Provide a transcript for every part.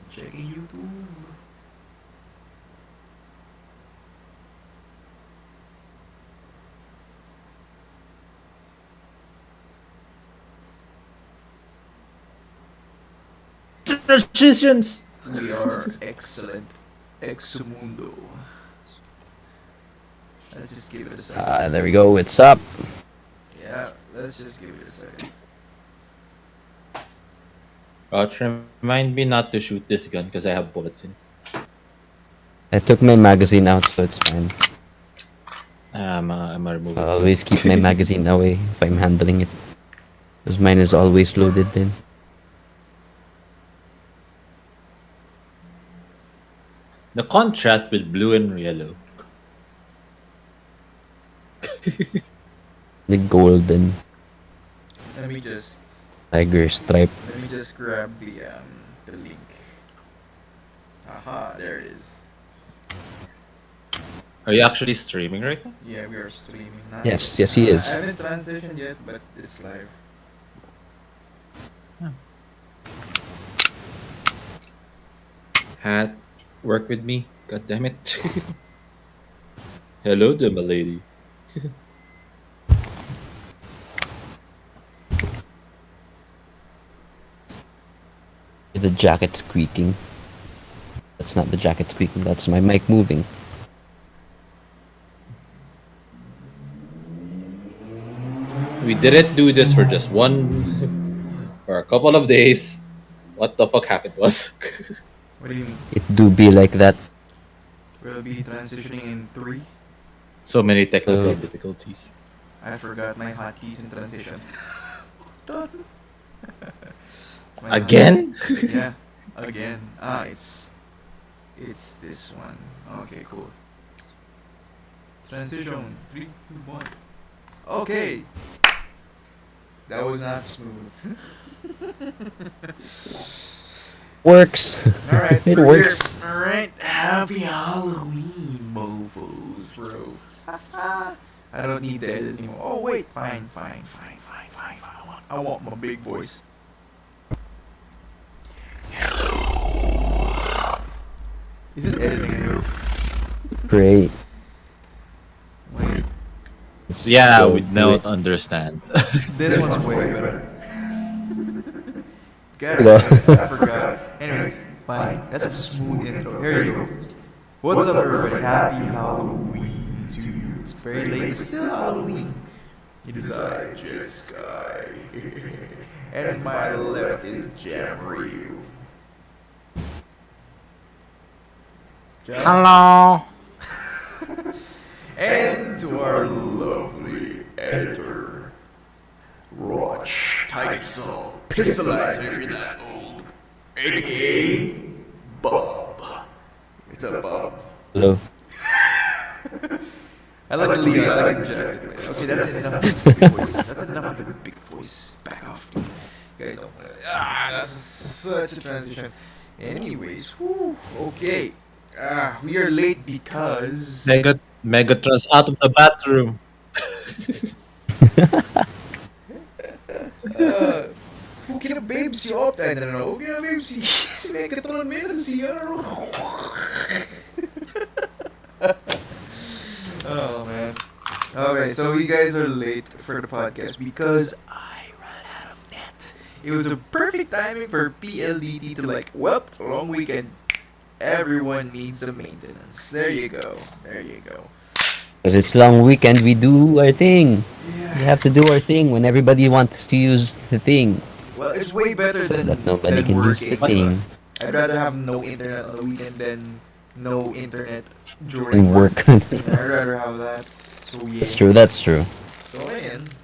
Checking YouTube. Transitions. We are excellent. Exumundo. Let's just give it a second. There we go. It's up. Yeah, let's just give it a second. Roch, remind me not to shoot this gun because I have bullets in. I took my magazine out, so it's fine. I'm gonna remove it. I'll always keep my magazine away if I'm handling it. Because mine is always loaded then. The contrast with blue and yellow. The golden Let me just tiger stripe. grab the link. Aha, there it is. Are you actually streaming right now? Yeah, we are streaming now. Yes, he is. I haven't transitioned yet, but it's live. Hat, work with me. God damn it. Hello there, my lady. The jacket squeaking. That's not the jacket squeaking, that's my mic moving. We didn't do this for just one or a couple of days. What the fuck happened to us? What do you mean? It do be like that. We'll be transitioning in 3. So many technical difficulties. I forgot my hotkeys in transition. It's my Again? hotkey. Yeah, again. It's this one. Okay, cool. Transition 3, 2, 1. Okay. That was not smooth. Works. Alright, It works. Alright, happy Halloween, mofos, bro. I don't need the edit anymore. Oh, wait, fine. I want my big voice. Is it editing anymore? Great. Wait, Yeah, Go we do don't it. understand. this one's way better. Got Hello. it. I forgot. Anyways, fine. That's a smooth intro. Here you go. What's up, everybody? Happy Halloween to you. It's very late, but still Halloween. It is I, Jet Sky. And to my left is JamRio. Hello. And to our lovely editor, Roch, TidySalt, Pistolizer if you're that old, aka Bob. What's up, Bob? Hello. I like the lead, I like the jacket. Okay, that's enough of the big voice. That's enough of the big voice. Back off. You guys don't want to. That's such a transition. Anyways, whew, okay. We are late because. Megatron's out of the bathroom. Hoe kan een babe si op? I don't know. Hoe kan een babe si Megatron meer si Oh man. Okay, so you guys are late for the podcast because I ran out of net. It was a perfect timing for PLDT to like, well, long weekend. Everyone needs some maintenance. There you go. Because it's long weekend, we do our thing. We have to do our thing when everybody wants to use the thing. Well, it's way better than That nobody than can use working. the thing I'd rather have no internet on the weekend than no internet during and work. I'd rather have that. So yeah. That's true.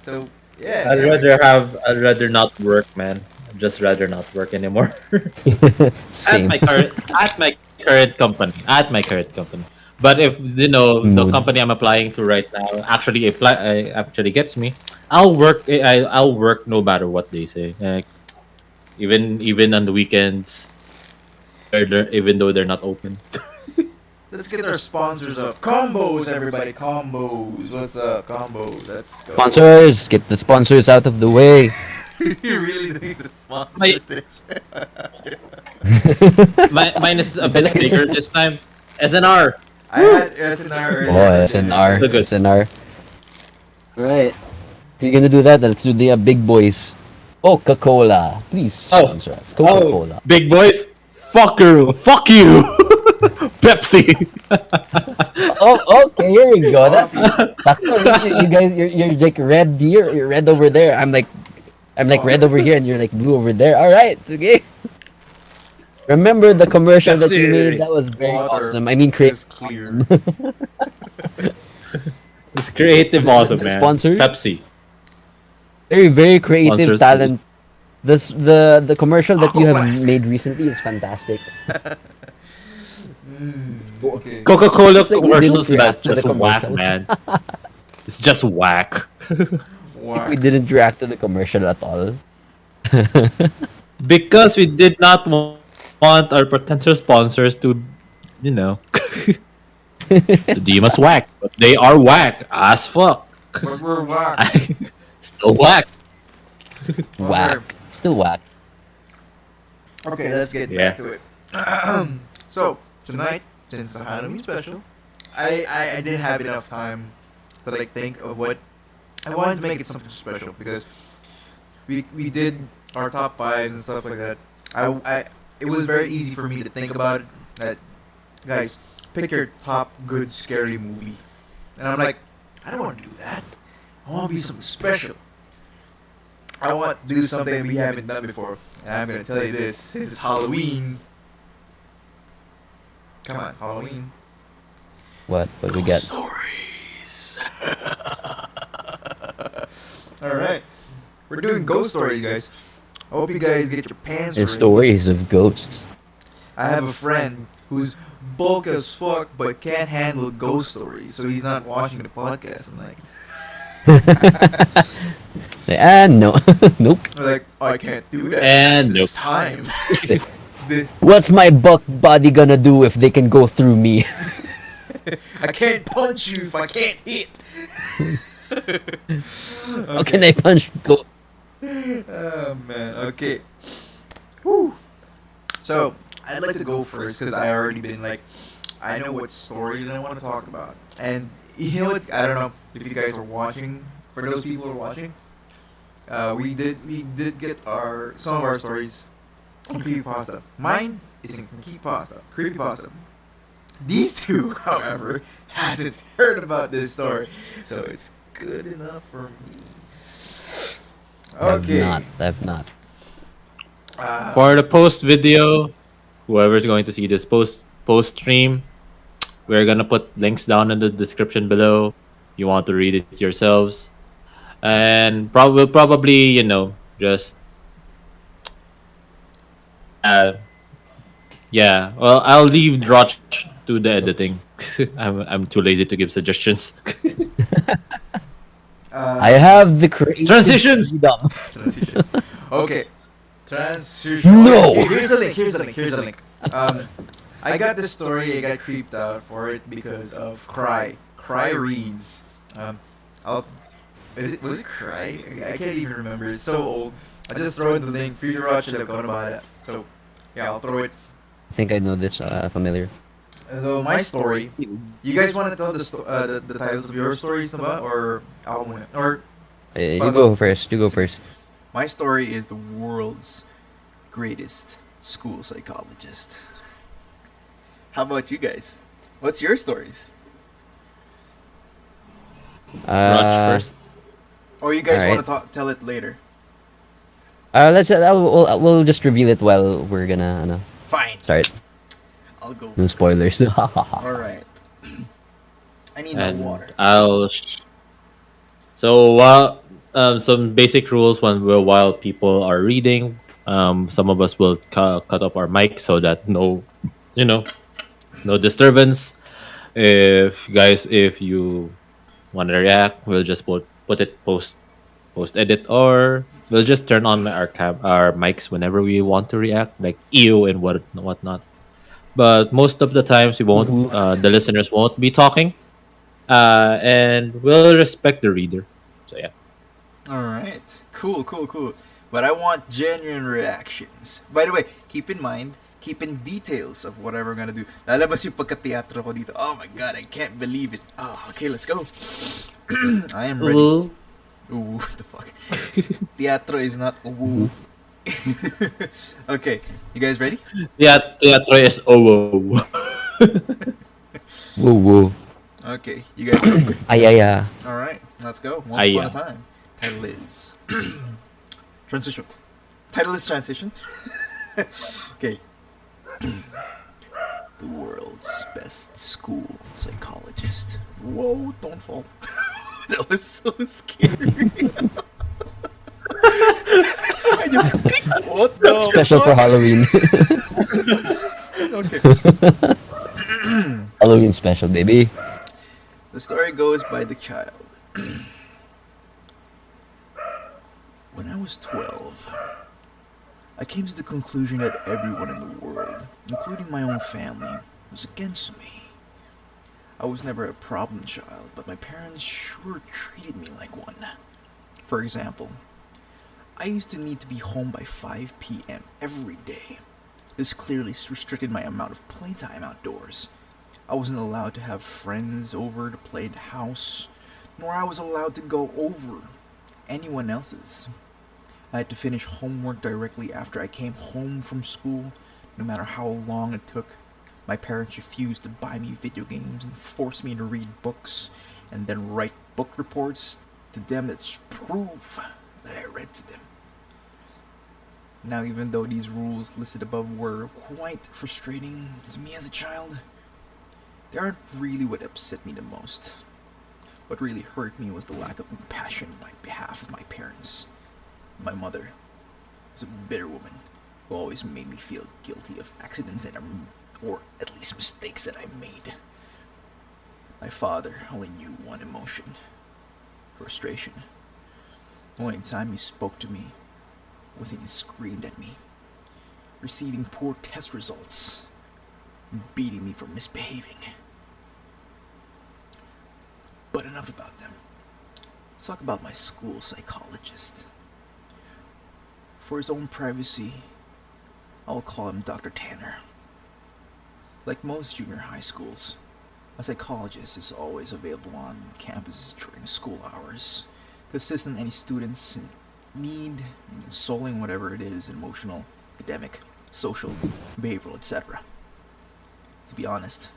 So yeah. I'd rather not work, man. I'd just rather not work anymore. Same. At my current company. But if the Mood. company I'm applying to right now actually gets me, I'll work. I'll work no matter what they say. Like, even on the weekends, even though they're not open. Let's get our sponsors up. Combos, everybody. Combos. What's up, combos? Let's go. Sponsors, get the sponsors out of the way. You really think the sponsor My- this? Mine is a bit bigger this time. SNR. I had SNR Oh, earlier. SNR. So good. SNR. Right. If you're gonna do that, let's do the big boys. Coca-Cola. Please sponsor us. Coca-Cola. Big boys. Fuck you. Fuck you. Pepsi. Oh, okay, here we go. That's you guys. You're like red here. You're red over there. I'm like red over here, and you're like blue over there. All right, okay. Remember the commercial that you Pepsi. made? That was very Water awesome. I mean, is clear. It's creative, awesome, man. Sponsors? Pepsi. very creative Sponsors, talent. The commercial that you have Bless. made recently is fantastic. Okay. Coca-Cola It's like we commercials, didn't that's react to the just whack, commercial. man. It's just whack. Wow. We didn't react to the commercial at all. Because we did not want our potential sponsors to, you know, to deem us whack. But they are whack as fuck. We're whack. Still whack. Whack. Still whack. Okay, let's get Yeah. back to it. So tonight, since it's a Halloween special, I didn't have enough time to like think of what I wanted to make it something special because we did our top fives and stuff like that. It was very easy for me to think about it. That guys, pick your top good scary movie, and I'm like, I don't want to do that. I want to be something special. I want to do something we haven't done before. And I'm gonna tell you this, since it's Halloween. Come on, Halloween. What we get? Stories. Alright. We're doing ghost stories, guys. I hope you guys get your pants The ready. stories of ghosts. I have a friend who's bulk as fuck but can't handle ghost stories, so he's not watching the podcast. And like, No, nope. like, oh, I can't do that. And this time. The- What's my buck body gonna do if they can go through me? I can't punch you if I can't hit. How can I punch ghosts? Oh man. Okay. Whew. So I'd like to go first because I already been like, I know what story that I want to talk about, and you know what? I don't know if you guys are watching. For those people who are watching, we did get some of our stories in creepypasta. Mine is in creepypasta. These two, however, hasn't heard about this story, so it's good enough for me. Okay. I've not. For the post video, whoever's going to see this post stream, we're gonna put links down in the description below. You want to read it yourselves, and probably just yeah. Well, I'll leave Raj to the editing. I'm too lazy to give suggestions. I have the creative Transitions! freedom. Transitions. Okay. Transition. No! Okay, here's the link. I got this story. I got creeped out for it because of Cry. Cry reads. Was it Cry? I can't even remember. It's so old. I just throw in the link. Future Rod should have gone about it. So yeah, I'll throw it. I think I know this. Familiar. So my story. You guys want to tell the titles of your stories about, or I'll win it? Or You go first. You go first. my story is the world's greatest school psychologist. How about you guys? What's your stories? Raj first. Or you guys Alright. want to tell it later? Let's. We'll just reveal it while we're gonna Fine. start. I'll go. No spoilers. Alright. I need And more water. So some basic rules while people are reading. Some of us will cut off our mic so that no disturbance. If you want to react, we'll just put it post edit, or we'll just turn on our mics whenever we want to react, like ew and whatnot. But most of the times we won't. The listeners won't be talking, and we'll respect the reader. So yeah. Alright. Cool. But I want genuine reactions. By the way, keep in mind, keep in details of whatever I'm gonna do. Lalabas yung pagka-teatro ko dito. Oh my god, I can't believe it. Oh, okay, let's go. I am ready. Ooh. Ooh, what the fuck? Teatro is not ooh. Okay, you guys ready? Yeah, teatro is oh. Woo woo. Okay, you guys ready? Ay ay ah. Alright, let's go. Once upon a Aya. time. Title is Transition. Title is Transition. Okay. The world's best school psychologist. Whoa, don't fall. That was so scary. I just what the Special for fuck? Halloween. Okay. Halloween special, baby. The story goes by the child. When I was 12, I came to the conclusion that everyone in the world, including my own family, was against me. I was never a problem child, but my parents sure treated me like one. For example, I used to need to be home by 5 p.m. every day. This clearly restricted my amount of playtime outdoors. I wasn't allowed to have friends over to play at the house, nor I was allowed to go over anyone else's. I had to finish homework directly after I came home from school, no matter how long it took. My parents refused to buy me video games and forced me to read books and then write book reports to them that prove that I read to them. Now, even though these rules listed above were quite frustrating to me as a child, they aren't really what upset me the most. What really hurt me was the lack of compassion on behalf of my parents. My mother was a bitter woman who always made me feel guilty of accidents that or at least mistakes that I made. My father only knew one emotion: frustration. The only time he spoke to me was when he screamed at me, receiving poor test results, beating me for misbehaving. But enough about them. Let's talk about my school psychologist. For his own privacy, I'll call him Dr. Tanner. Like most junior high schools, a psychologist is always available on campus during school hours to assist in any students in need, in consoling whatever it is, emotional, academic, social, behavioral, etc. To be honest,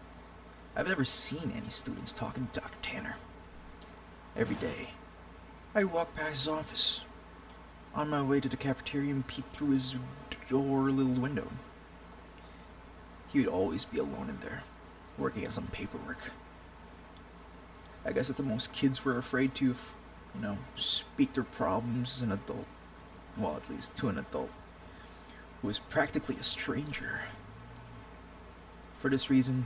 I've never seen any students talking to Dr. Tanner. Every day, I walk past his office, on my way to the cafeteria and peek through his door little window. He would always be alone in there, working on some paperwork. I guess that's the most kids were afraid to, speak their problems as an adult. Well, at least to an adult, who was practically a stranger. For this reason,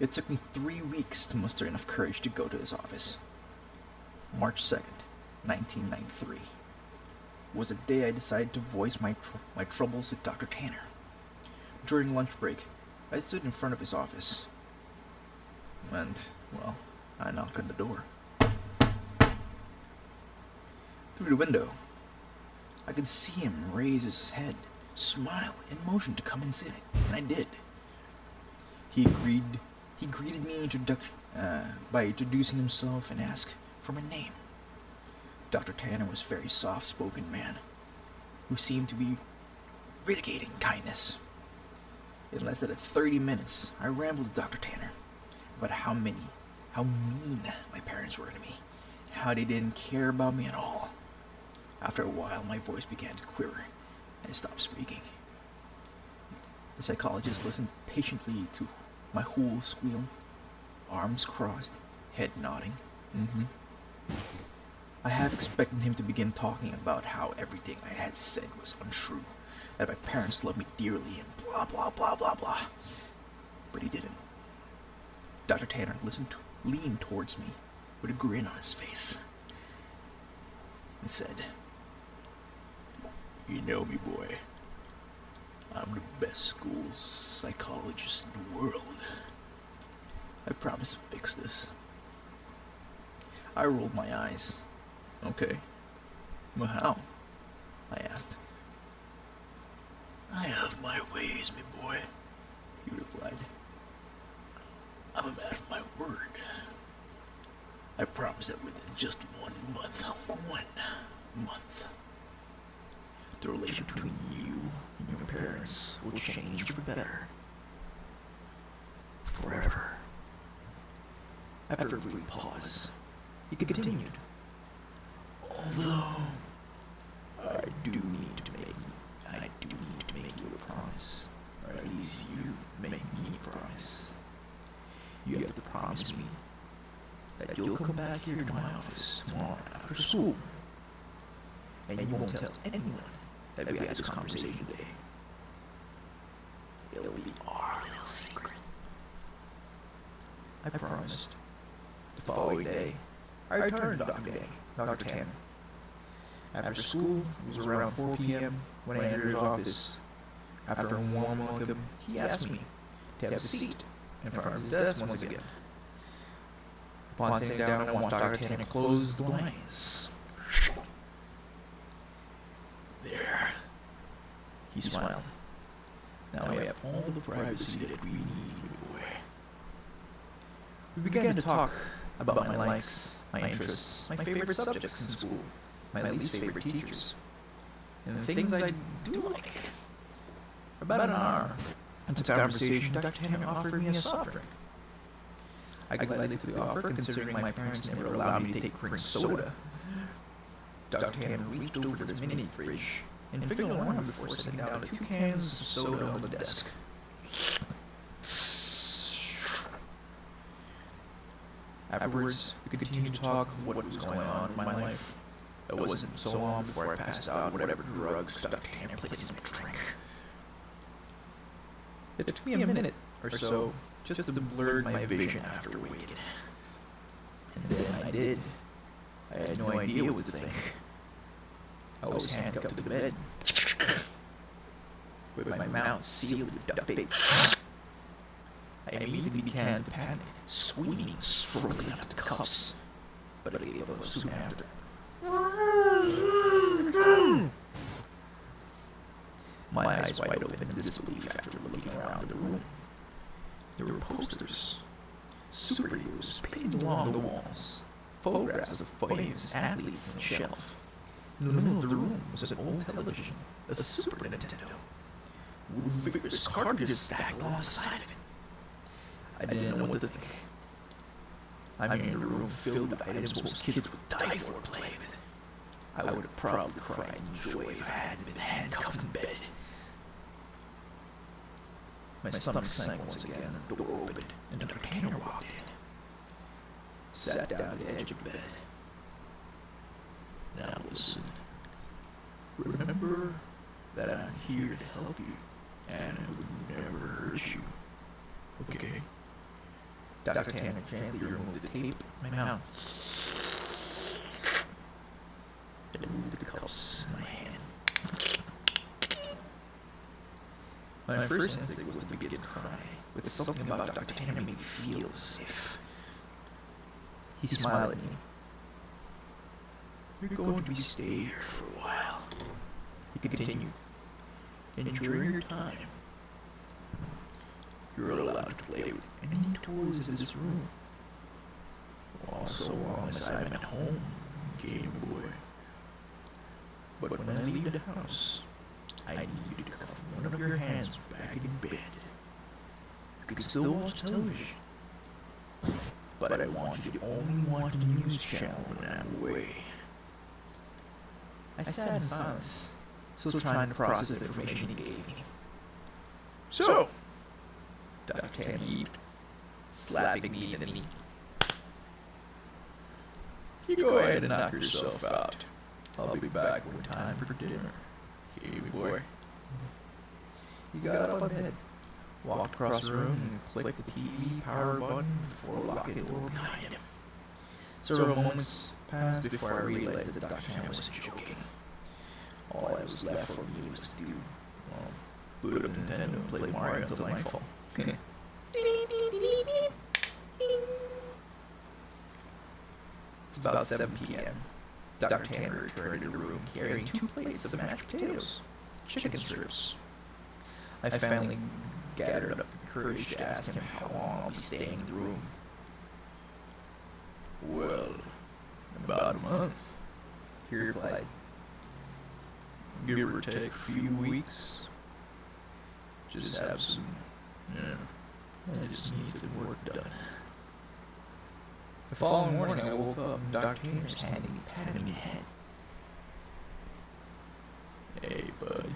it took me 3 weeks to muster enough courage to go to his office. March 2nd, 1993, was a day I decided to voice my troubles to Dr. Tanner. During lunch break, I stood in front of his office. And, well, I knocked on the door. Through the window, I could see him raise his head, smile, and motion to come inside, and I did. He greeted me by introducing himself and asked for my name. Dr. Tanner was a very soft-spoken man who seemed to be radiating kindness. In less than 30 minutes, I rambled to Dr. Tanner about how mean my parents were to me, how they didn't care about me at all. After a while, my voice began to quiver, and I stopped speaking. The psychologist listened patiently to my whole squeal, arms crossed, head nodding. I half expected him to begin talking about how everything I had said was untrue, that my parents loved me dearly, and blah blah blah blah blah. But he didn't. Dr. Tanner leaned towards me with a grin on his face and said, "You know me, boy. I'm the best school psychologist in the world. I promise to fix this." I rolled my eyes. Okay. Well, how? I asked. I have my ways, me boy, he replied. I'm a man of my word. I promise that within just 1 month, the relation between you and your parents will change for better. Forever. After a brief pause, he continued. Although, I do need to make you a promise. Or at least you make me a promise. You have to promise me that you'll come back here to my office tomorrow after school. And you won't tell anyone that we had this conversation today. It'll be our little secret. I promised. The following day, I returned to Dr. Tanner. After school, it was around 4 p.m. when I entered his office. After a warm welcome, he asked me to have a seat in front of his desk once again. Upon sitting down, I watched Dr. Tanner close the blinds. There. He smiled. Now we have all the privacy that we need, boy. We began to talk about my likes, my interests, my favorite subjects in school, my least favorite teachers, and the things I do like. About an hour into the conversation, Dr. Tanner offered me a soft drink. I gladly took the offer, considering my parents never allowed me to take cream soda. Dr. Tanner reached over to his mini fridge and figured around before setting down the 2 cans of soda on the desk. Afterwards, we continued to talk of what was going on in my life. It wasn't so long before I passed out whatever drugs Dr. Tanner placed in my drink. It took me a minute or so just to blur my vision after waking. And then I did. I had no idea what to think. I was handcuffed to the bed, with my mouth sealed with duct tape. I immediately began to panic, screaming and struggling out the cuffs, but I gave up soon after. My eyes wide open in disbelief after looking around the room. There were posters, superheroes painted along the walls, photographs of famous athletes on the shelf. In the middle of the room was an old television, a Super Nintendo, with vigorous cartridges stacked alongside of it. I didn't know what to think. I'm in a room filled with items most kids would die for to play with. I would have probably cried in joy if I hadn't been handcuffed in bed. My stomach sank once again, the door opened, and Dr. Tanner walked in. Sat down at the edge of the bed. Now listen. Remember that I'm here to help you, and I would never hurt you. Okay? Dr. Tanner gently removed the tape from my mouth and moved the cuffs in my hand. My first instinct was to begin to cry, but something about Dr. Tanner made me feel safe. He smiled at me. You're going to stay here for a while. He continued. And during your time, you're allowed to play with any toys in this room. Also, long as I'm at home, Game Boy. But when I leave the house, I need you to cuff one of your hands back in bed. You can still watch television, but I want you to only watch the news channel when I'm away. I sat in silence, still trying to process the information he gave me. So, Dr. Tanner yeeped, slapping me in the knee. You go ahead and knock yourself out. I'll be back when time for dinner, Kiwi boy. He got up on bed, walked across the room, and clicked the TV power button before locking the door behind him. Several moments passed before I realized that Dr. Tanner wasn't joking. All that was left for me was to do, well, boot up Nintendo and play Mario until nightfall. It's about 7 p.m. Dr. Tanner returned to the room carrying 2 plates of mashed potatoes, chicken strips. I finally gathered up the courage to ask him how long I'll be staying in the room. Well, about a month, he replied. Give or take a few weeks. Just have some, I just need some work done. The following morning, I woke up and Dr. Tanner's patting me the head. Hey, bud.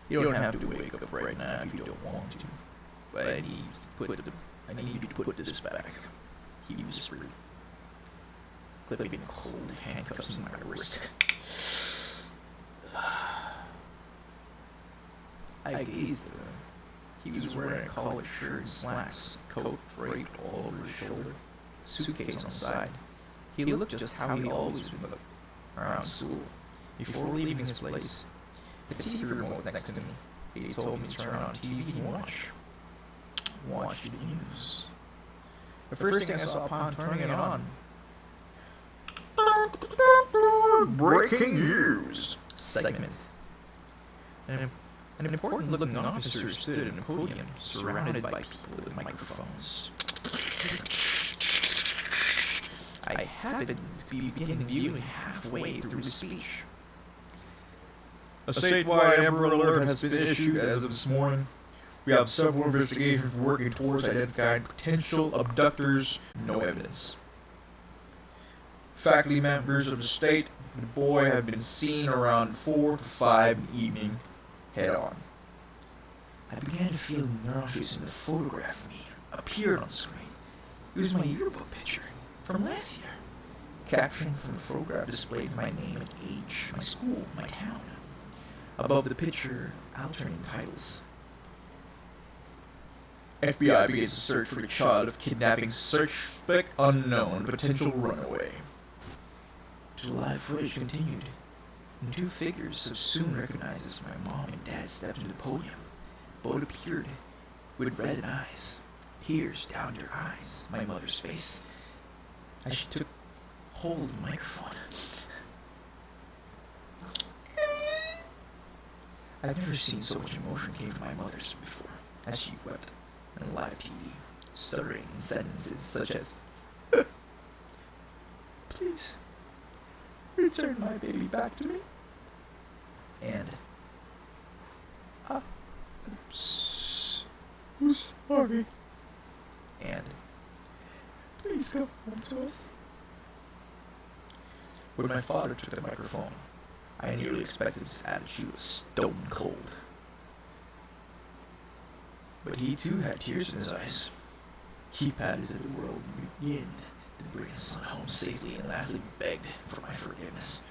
You don't have to wake up right now if you don't want to. But I need you to put this back. He whispered, clipping cold handcuffs in my wrist. I gazed at him. He was wearing a collared shirt and slacks, coat draped all over his shoulder, suitcase on the side. He looked just how he always would look around school. Before leaving his place, the TV remote next to me, he told me to turn on TV and watch the news. The first thing I saw upon turning it on, breaking news segment. An important-looking officer stood at a podium, surrounded by people with microphones. I happened to be beginning viewing halfway through the speech. A statewide Amber Alert has been issued as of this morning. We have several investigations working towards identifying potential abductors. No evidence. Faculty members of the state and the boy have been seen around 4 to 5 in the evening. Head on. I began to feel nauseous and the photograph of me appeared on screen. It was my yearbook picture from last year. Caption from the photograph displayed my name and age, my school, my town. Above the picture, alternating titles. FBI begins a search for the child of kidnapping suspect unknown, potential runaway. The live footage continued, and 2 figures so soon recognized as my mom and dad stepped into the podium. Both appeared with red eyes, tears down their eyes, my mother's face, as she took hold of the microphone. I've never seen so much emotion came from my mother's before, as she wept on live TV, stuttering in sentences such as, please, return my baby back to me. And, I'm so sorry. And, please come home to us. When my father took the microphone, I nearly expected his attitude was stone cold. But he too had tears in his eyes. He patted the world begin to bring his son home safely and laughingly begged for my forgiveness.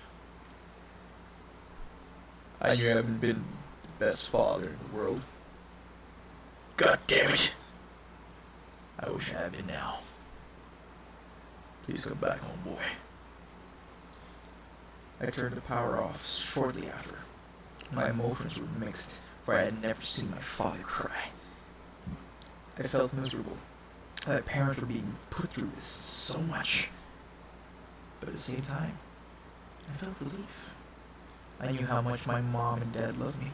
I knew I haven't been the best father in the world. God damn it! I wish I had been now. Please come back home, boy. I turned the power off shortly after. My emotions were mixed, for I had never seen my father cry. I felt miserable. My parents were being put through this so much. But at the same time, I felt relief. I knew how much my mom and dad loved me.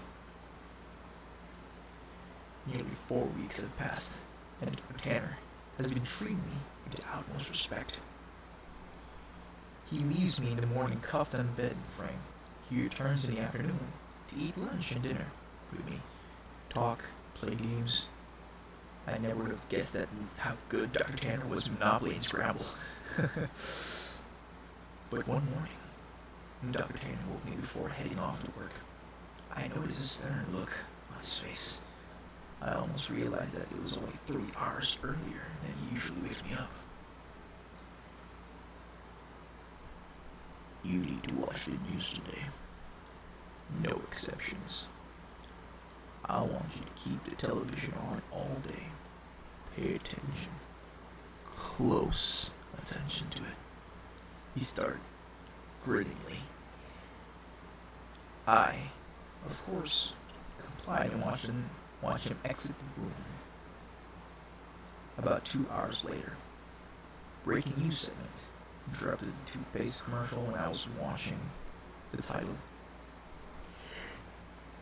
Nearly 4 weeks have passed, and Dr. Tanner has been treating me with the utmost respect. He leaves me in the morning cuffed on the bed frame. He returns in the afternoon to eat lunch and dinner with me, talk, play games. I never would have guessed that how good Dr. Tanner was at Monopoly and Scrabble. But one morning, Dr. Tanner woke me before heading off to work. I noticed a stern look on his face. I almost realized that it was only 3 hours earlier than he usually wakes me up. You need to watch the news today. No exceptions. I want you to keep the television on all day. Pay attention. Close attention to it. He started grinningly. I, of course, complied and watched him exit the room. About 2 hours later, breaking news segment. interrupted the toothpaste commercial when I was watching the title.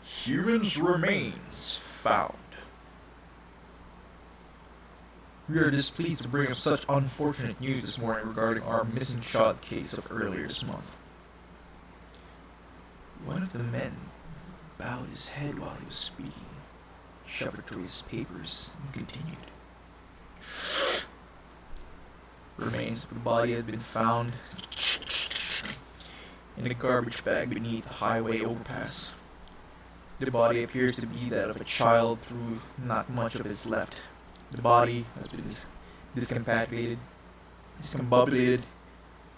Humans' remains found. We are displeased to bring up such unfortunate news this morning regarding our missing child case of earlier this month. One of the men bowed his head while he was speaking, shuffled through his papers, and continued. Remains of the body had been found in a garbage bag beneath a highway overpass. The body appears to be that of a child through not much of its left. The body has been discombobulated,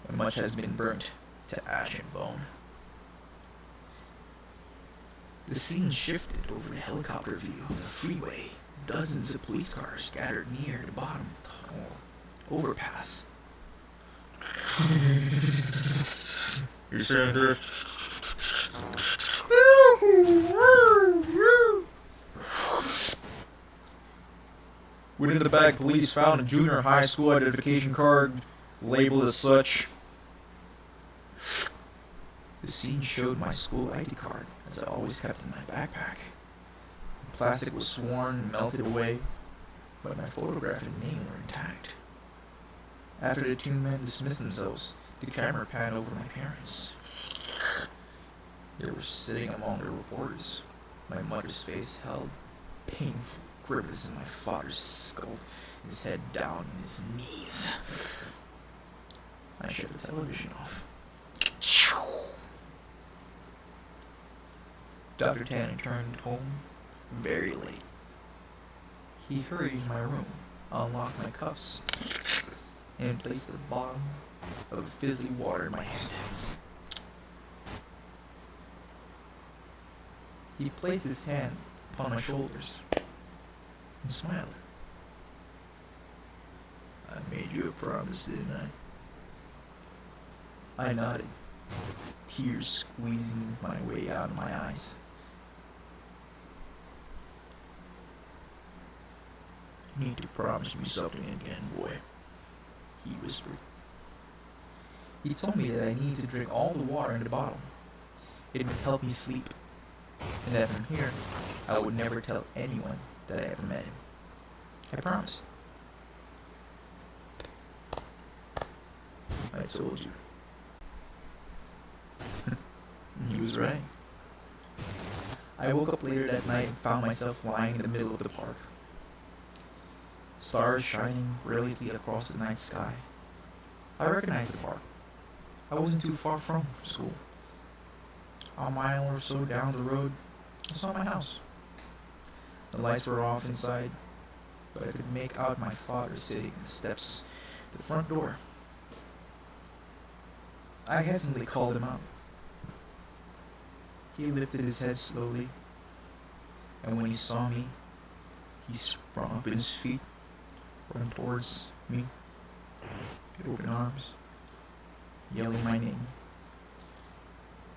and much has been burnt to ash and bone. The scene shifted over the helicopter view of the freeway. Dozens of police cars gathered near the bottom of the whole overpass. You saying this? Within the bag, police found a junior high school identification card labeled as such. The scene showed my school ID card, as I always kept in my backpack. The plastic was worn and melted away, but my photograph and name were intact. After the two men dismissed themselves, the camera panned over my parents. They were sitting among the reporters. My mother's face held painful grimace in my father's skull, his head down on his knees. I shut the television off. Dr. Tanner returned home very late. He hurried in my room, unlocked my cuffs, and placed the bottom of a fizzly water in my hands. He placed his hand upon my shoulders and smiled. I made you a promise, didn't I? I nodded, tears squeezing my way out of my eyes. You need to promise me something again, boy, he whispered. He told me that I need to drink all the water in the bottle. It would help me sleep, and that from here, I would never tell anyone that I ever met him. I promised. I told you. He was right. I woke up later that night and found myself lying in the middle of the park. Stars shining brilliantly across the night sky. I recognized the park. I wasn't too far from school. A mile or so down the road, I saw my house. The lights were off inside, but I could make out my father sitting on the steps at the front door. I hesitantly called him out. He lifted his head slowly, and when he saw me, he sprung up in his feet, running towards me with open arms, yelling my name.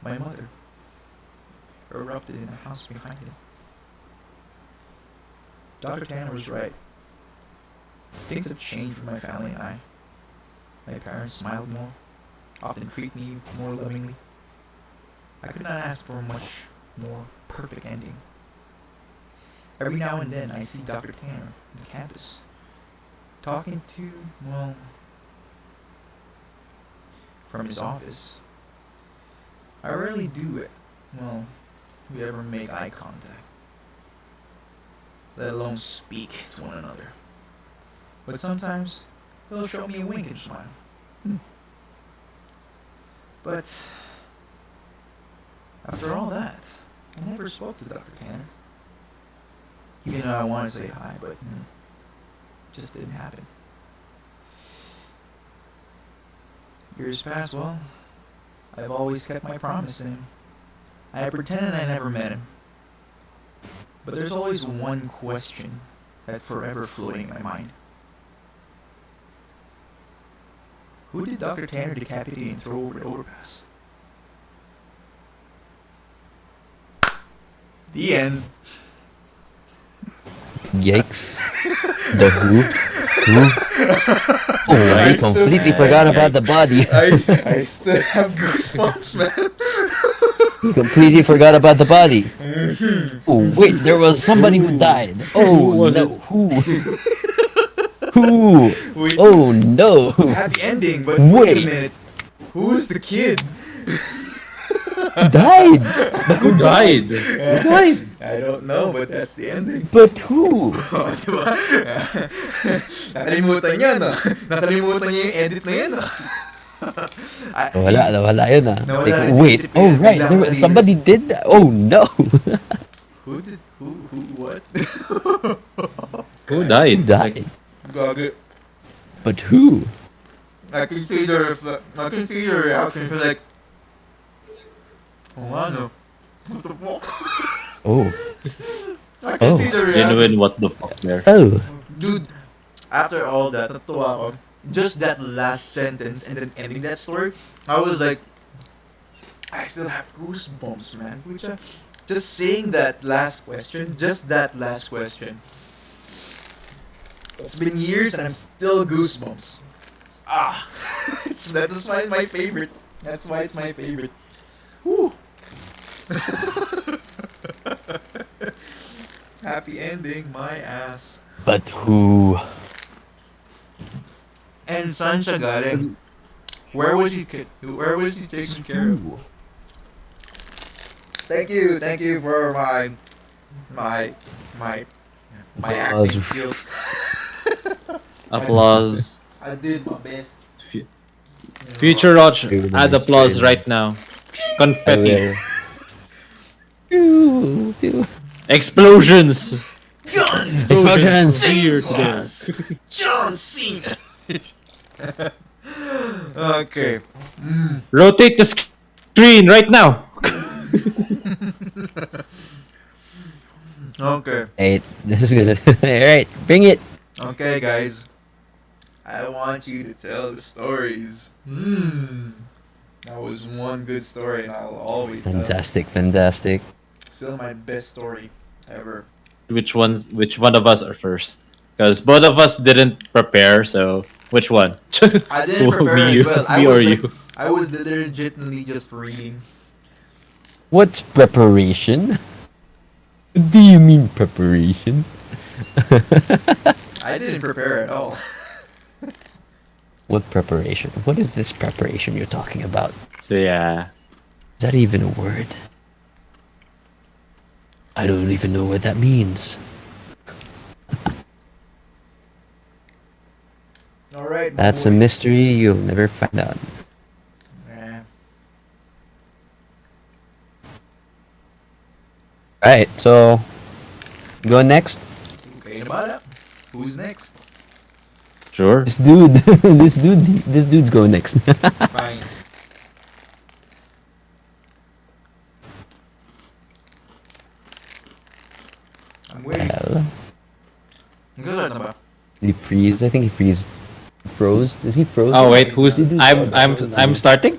My mother erupted in the house behind him. Dr. Tanner was right. Things have changed for my family and I. My parents smiled more, often treat me more lovingly. I could not ask for a much more perfect ending. Every now and then I see Dr. Tanner on campus, talking to, well, from his office. I rarely do it, well, we ever make eye contact, let alone speak to one another. But sometimes he'll show me a wink and smile. But after all that, I never spoke to Dr. Tanner. Even though I wanted to say hi, but just didn't happen. Years passed, well, I've always kept my promise to him. I pretended I never met him. But there's always one question that's forever floating in my mind. Who did Dr. Tanner decapitate and throw over the overpass? The end. Yikes. The Who? Oh, I he still- completely forgot about the body. I still have goosebumps, man. He completely forgot about the body. Oh, wait, there was somebody who died. Oh, was no. Who? Who? Wait, Oh, no. happy ending, but wait a Wait. minute. Who's the kid? Who died? Who died? Who died? I don't know, but that's the ending. But who? Oh, diba? Nakalimutan niya, no? Nakalimutan niya yung edit na yan, no? Nawala yun ah. Nawala Like, rin sa wait, isip oh yun. right, Bigla there, malinis. somebody did that. Oh no. Who, what? Who Who died? died? Gagi. But who? I can see your reaction. Feel like, oh, ano? What the fuck? Oh. I can Oh. see the reaction. Genuine what the fuck there. Oh. Dude, after all that, natuwa ako. Just that last sentence and then ending that story, I was like, I still have goosebumps, man. Pucha. Just saying that last question, just that last question. It's been years and I'm still goosebumps. Ah, that's why it's my favorite. That's why it's my favorite. Woo. Happy ending, my ass. But who? And saan siya galing? Where was he taken care of? Thank you for my acting skills. Applause. I did my best. Future Roach, add applause right now. Confetti. Explosions. Explosions. Here today. John Cena. Okay. Rotate the screen right now. Okay. Hey, this is good. Alright, bring it. Okay, guys. I want you to tell the stories. That was one good story, and I'll always tell it. Fantastic. Still my best story ever. Which one of us are first? Because both of us didn't prepare, so which one? I didn't prepare Me, as well. me or you? I was legitimately just reading. What's preparation? Do you mean preparation? I didn't prepare at all. What preparation? What is this preparation you're talking about? So yeah. Is that even a word? I don't even know what that means. Alright. That's a mystery you'll never find out. Yeah. Alright, so go next. Okay, Nabala. Who's next? Sure. This dude, this dude's going next. Fine. I'm waiting. Hell, Good na ba? did he freeze? I think he froze. Is he frozen? Oh wait, who's Did he do I'm starting?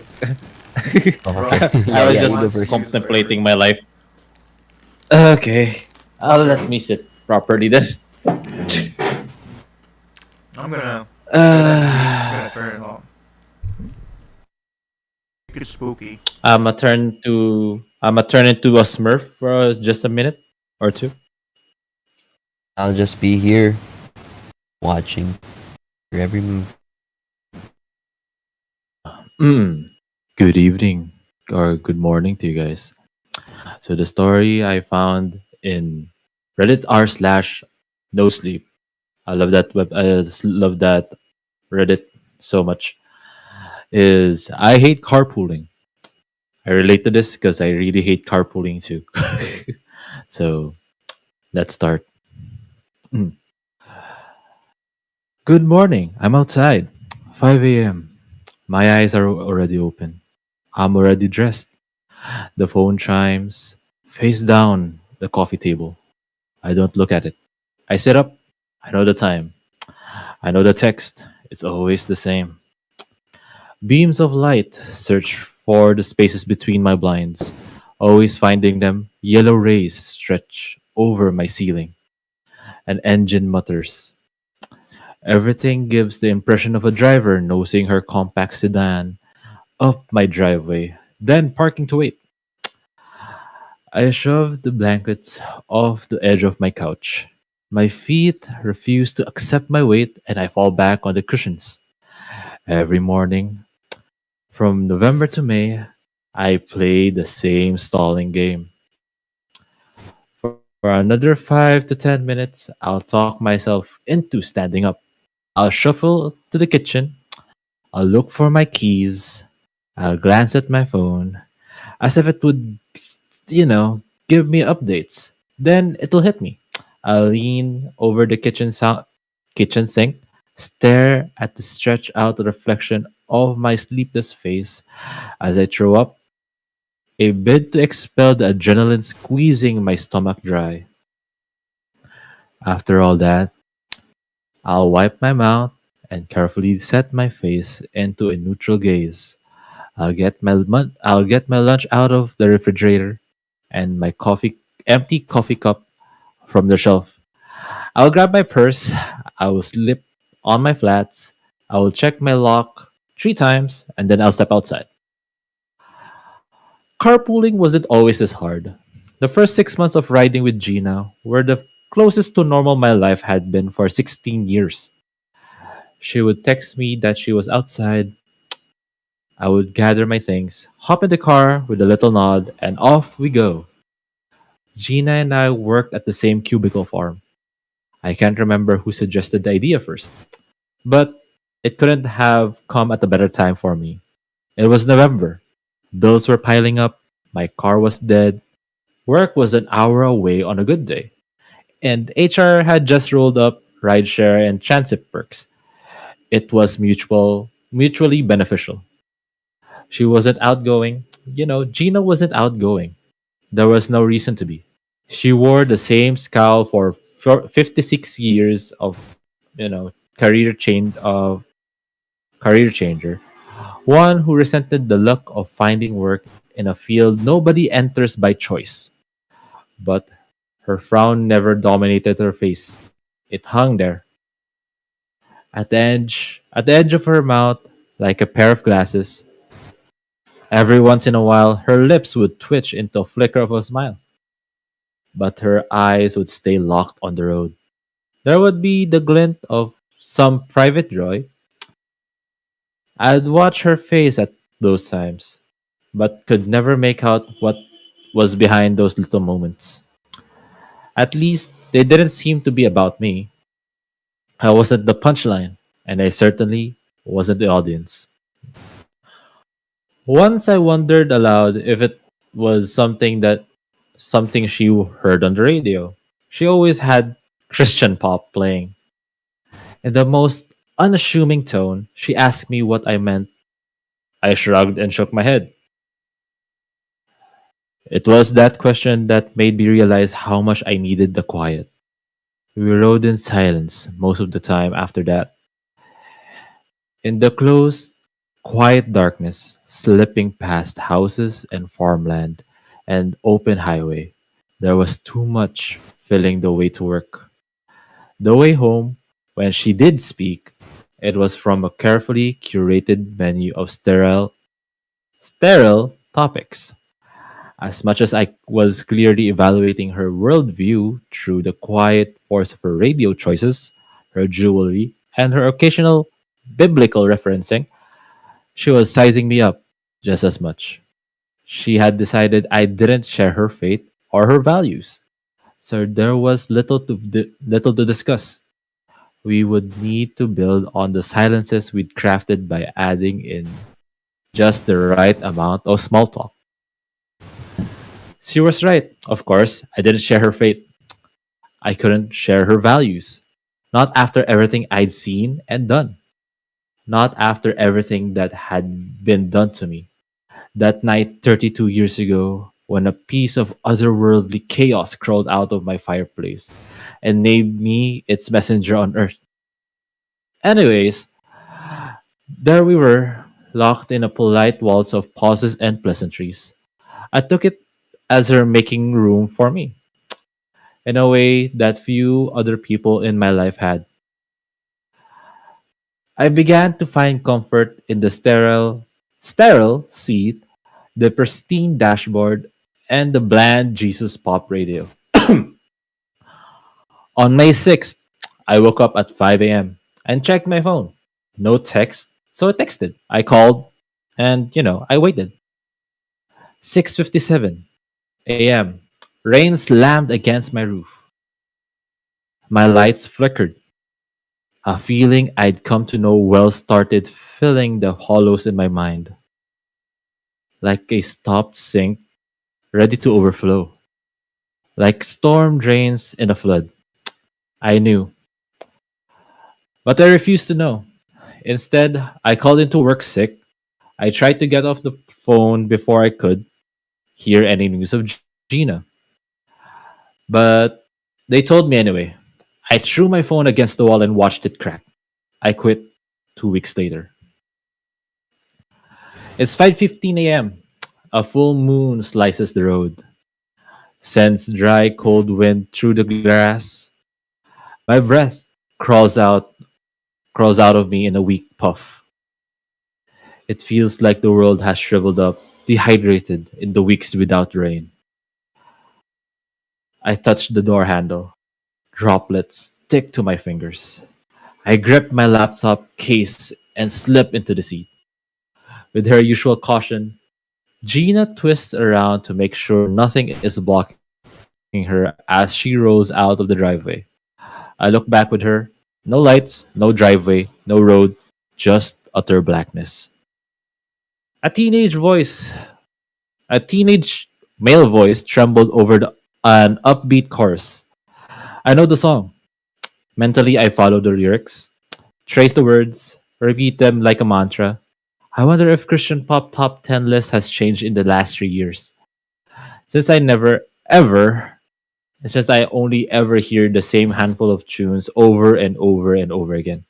Oh, okay. I was yeah, just you go first. contemplating my life. Okay. Let me sit properly then. I'm gonna turn it on. Make it spooky. I'ma turn into a Smurf for just a minute or two. I'll just be here, watching your every move. Good evening or good morning to you guys. So the story I found in Reddit r/no sleep. I love that love that Reddit so much. Is I hate carpooling. I relate to this because I really hate carpooling too. So let's start. Mm. Good morning. I'm outside. 5 a.m. My eyes are already open. I'm already dressed. The phone chimes. Face down, the coffee table. I don't look at it. I sit up. I know the time. I know the text. It's always the same. Beams of light search for the spaces between my blinds. Always finding them, yellow rays stretch over my ceiling. An engine mutters. Everything gives the impression of a driver nosing her compact sedan up my driveway, then parking to wait. I shove the blankets off the edge of my couch. My feet refuse to accept my weight and I fall back on the cushions. Every morning, from November to May, I play the same stalling game. For another 5 to 10 minutes, I'll talk myself into standing up. I'll shuffle to the kitchen. I'll look for my keys. I'll glance at my phone as if it would, give me updates. Then it'll hit me. I'll lean over the kitchen sink, stare at the stretched out reflection of my sleepless face as I throw up, a bid to expel the adrenaline squeezing my stomach dry. After all that, I'll wipe my mouth and carefully set my face into a neutral gaze. I'll get my lunch out of the refrigerator and my empty coffee cup from the shelf. I'll grab my purse. I will slip on my flats. I will check my lock 3 times and then I'll step outside. Carpooling wasn't always this hard. The first 6 months of riding with Gina were the closest to normal my life had been for 16 years. She would text me that she was outside. I would gather my things, hop in the car with a little nod, and off we go. Gina and I worked at the same cubicle farm. I can't remember who suggested the idea first, but it couldn't have come at a better time for me. It was November. Bills were piling up, my car was dead, work was an hour away on a good day, and HR had just rolled up rideshare and transit perks. It was mutually beneficial. She wasn't outgoing. Gina wasn't outgoing. There was no reason to be. She wore the same scowl for 56 years of, you know, career change of career changer. One who resented the luck of finding work in a field nobody enters by choice. But her frown never dominated her face. It hung there, at the edge of her mouth, like a pair of glasses. Every once in a while, her lips would twitch into a flicker of a smile, but her eyes would stay locked on the road. There would be the glint of some private joy. I'd watch her face at those times, but could never make out what was behind those little moments. At least, they didn't seem to be about me. I wasn't the punchline, and I certainly wasn't the audience. Once I wondered aloud if it was something she heard on the radio. She always had Christian pop playing. In the most unassuming tone, she asked me what I meant. I shrugged and shook my head. It was that question that made me realize how much I needed the quiet. We rode in silence most of the time after that, in the close, quiet darkness, slipping past houses and farmland and open highway. There was too much filling the way to work. The way home, when she did speak, it was from a carefully curated menu of sterile topics. As much as I was clearly evaluating her worldview through the quiet force of her radio choices, her jewelry, and her occasional biblical referencing, she was sizing me up just as much. She had decided I didn't share her faith or her values, so there was little to discuss. We would need to build on the silences we'd crafted by adding in just the right amount of small talk. She was right. Of course, I didn't share her faith. I couldn't share her values. Not after everything I'd seen and done. Not after everything that had been done to me. That night 32 years ago, when a piece of otherworldly chaos crawled out of my fireplace and named me its messenger on earth. Anyways, there we were, locked in a polite waltz of pauses and pleasantries. I took it as her making room for me, in a way that few other people in my life had. I began to find comfort in the sterile seat, the pristine dashboard, and the bland Jesus pop radio. On May 6th, I woke up at 5 a.m. and checked my phone. No text, so I texted. I called, and I waited. 6:57 a.m. Rain slammed against my roof. My lights flickered. A feeling I'd come to know well started filling the hollows in my mind, like a stopped sink ready to overflow, like storm drains in a flood. I knew, but I refused to know. Instead, I called into work sick. I tried to get off the phone before I could hear any news of Gina, but they told me anyway. I threw my phone against the wall and watched it crack. I quit 2 weeks later. It's 5:15 a.m. A full moon slices the road, sends dry cold wind through the grass. My breath crawls out crawls out of me in a weak puff. It feels like the world has shriveled up, dehydrated in the weeks without rain. I touch the door handle. Droplets stick to my fingers. I grip my laptop case and slip into the seat. With her usual caution, Gina twists around to make sure nothing is blocking her as she rolls out of the driveway. I look back with her. No lights, no driveway, no road, just utter blackness. A teenage voice, a teenage male voice trembled over an upbeat chorus. I know the song. Mentally, I follow the lyrics, trace the words, repeat them like a mantra. I wonder if Christian pop top 10 list has changed in the last 3 years. Since I never, ever, it's just I only ever hear the same handful of tunes over and over and over again.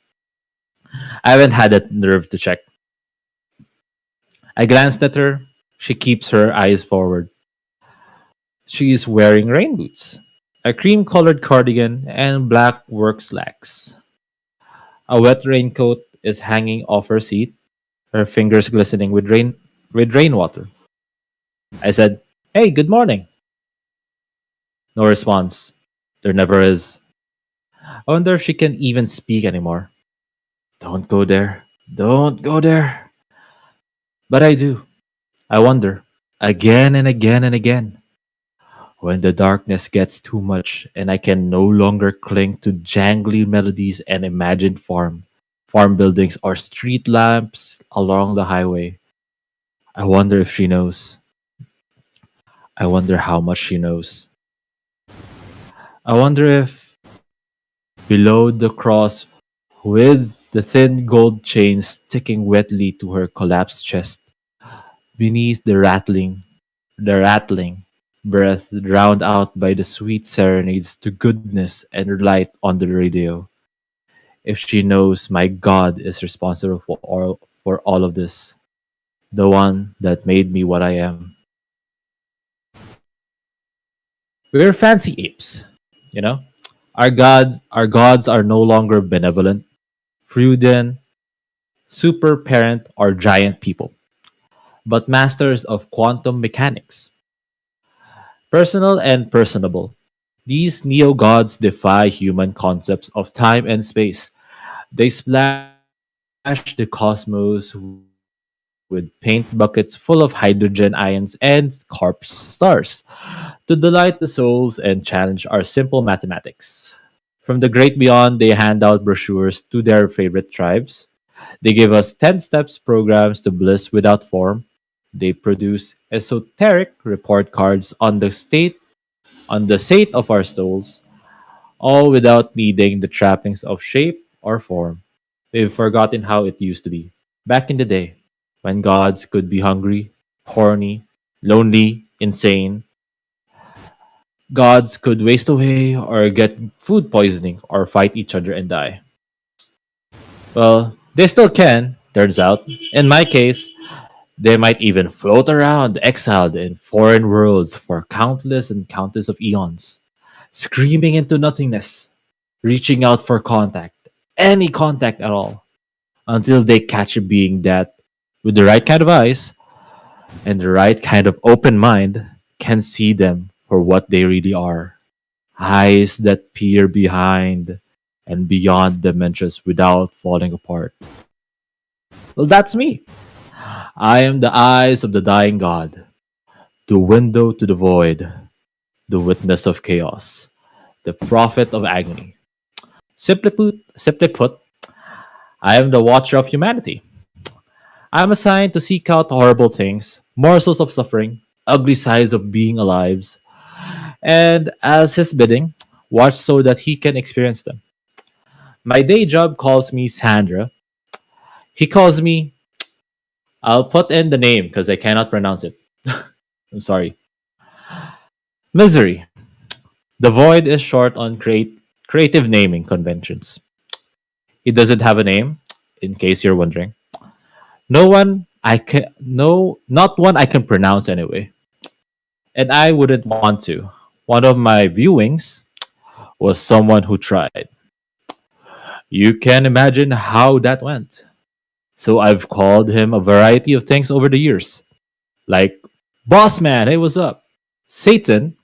I haven't had the nerve to check. I glanced at her. She keeps her eyes forward. She is wearing rain boots, a cream colored cardigan, and black work slacks. A wet raincoat is hanging off her seat, her fingers glistening with rainwater. I said, "Hey, good morning." No response. There never is. I wonder if she can even speak anymore. Don't go there. Don't go there. But I do. I wonder. Again and again and again. When the darkness gets too much and I can no longer cling to jangly melodies and imagined farm buildings or street lamps along the highway, I wonder if she knows. I wonder how much she knows. I wonder if below the cross, with the thin gold chain sticking wetly to her collapsed chest, beneath the rattling breath drowned out by the sweet serenades to goodness and light on the radio. If she knows my God is responsible for all of this, the one that made me what I am. We're fancy apes, you know? Our gods are no longer benevolent, prudent, super parent, or giant people, but masters of quantum mechanics, personal and personable. These neo gods defy human concepts of time and space. They splash the cosmos with paint buckets full of hydrogen ions and corpse stars to delight the souls and challenge our simple mathematics. From the great beyond, they hand out brochures to their favorite tribes. They give us 10 steps programs to bliss without form. They produce esoteric report cards on the state of our souls, all without needing the trappings of shape or form. We've forgotten how it used to be. Back in the day, when gods could be hungry, horny, lonely, insane, gods could waste away or get food poisoning or fight each other and die. Well, they still can, turns out. In my case, they might even float around exiled in foreign worlds for countless and countless of eons, screaming into nothingness, reaching out for contact, any contact at all. until they catch a being that, with the right kind of eyes and the right kind of open mind, can see them for what they really are. Eyes that peer behind and beyond dimensions without falling apart. Well, that's me. I am the eyes of the dying god, the window to the void, the witness of chaos, the prophet of agony. Simply put, I am the watcher of humanity. I am assigned to seek out horrible things, morsels of suffering, ugly sides of being alive, and as his bidding, watch so that he can experience them. My day job calls me Sandra. He calls me, I'll put in the name because I cannot pronounce it. I'm sorry. Misery. The void is short on creative naming conventions. It doesn't have a name, in case you're wondering. Not one I can pronounce anyway. And I wouldn't want to. One of my viewings was someone who tried. You can imagine how that went. So I've called him a variety of things over the years. Like boss man, hey what's up? Satan,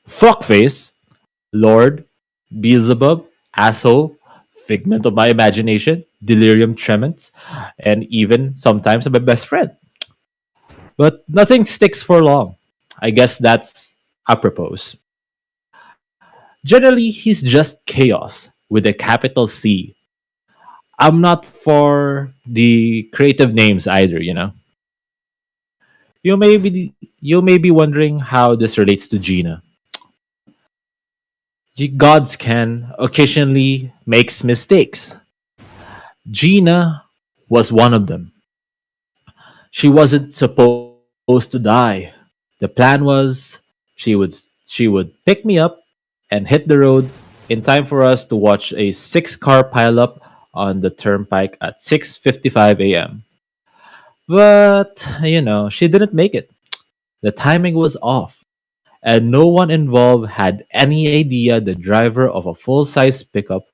fuckface, Lord, Beelzebub, asshole, figment of my imagination, delirium tremens, and even sometimes my best friend. But nothing sticks for long. I guess that's apropos. Generally, he's just chaos with a capital C. I'm not for the creative names either, you know. You may be wondering how this relates to Gina. Gods can occasionally makes mistakes. Gina was one of them. She wasn't supposed to die. The plan was she would pick me up and hit the road in time for us to watch a six-car pileup on the turnpike at 6:55 a.m. But she didn't make it. The timing was off, and no one involved had any idea the driver of a full-size pickup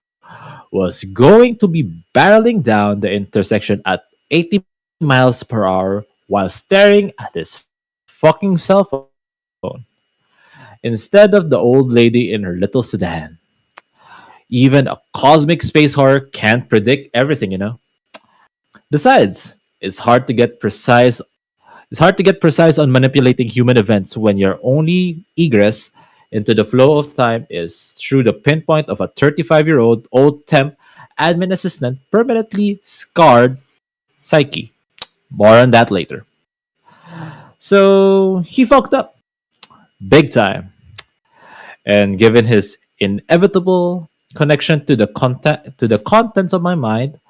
was going to be barreling down the intersection at 80 miles per hour while staring at his fucking cell phone instead of the old lady in her little sedan. Even a cosmic space horror can't predict everything. Besides, it's hard to get precise on manipulating human events when your only egress into the flow of time is through the pinpoint of a 35-year-old old temp admin assistant permanently scarred psyche. More on that later. So he fucked up big time, and given his inevitable connection to the contents of my mind,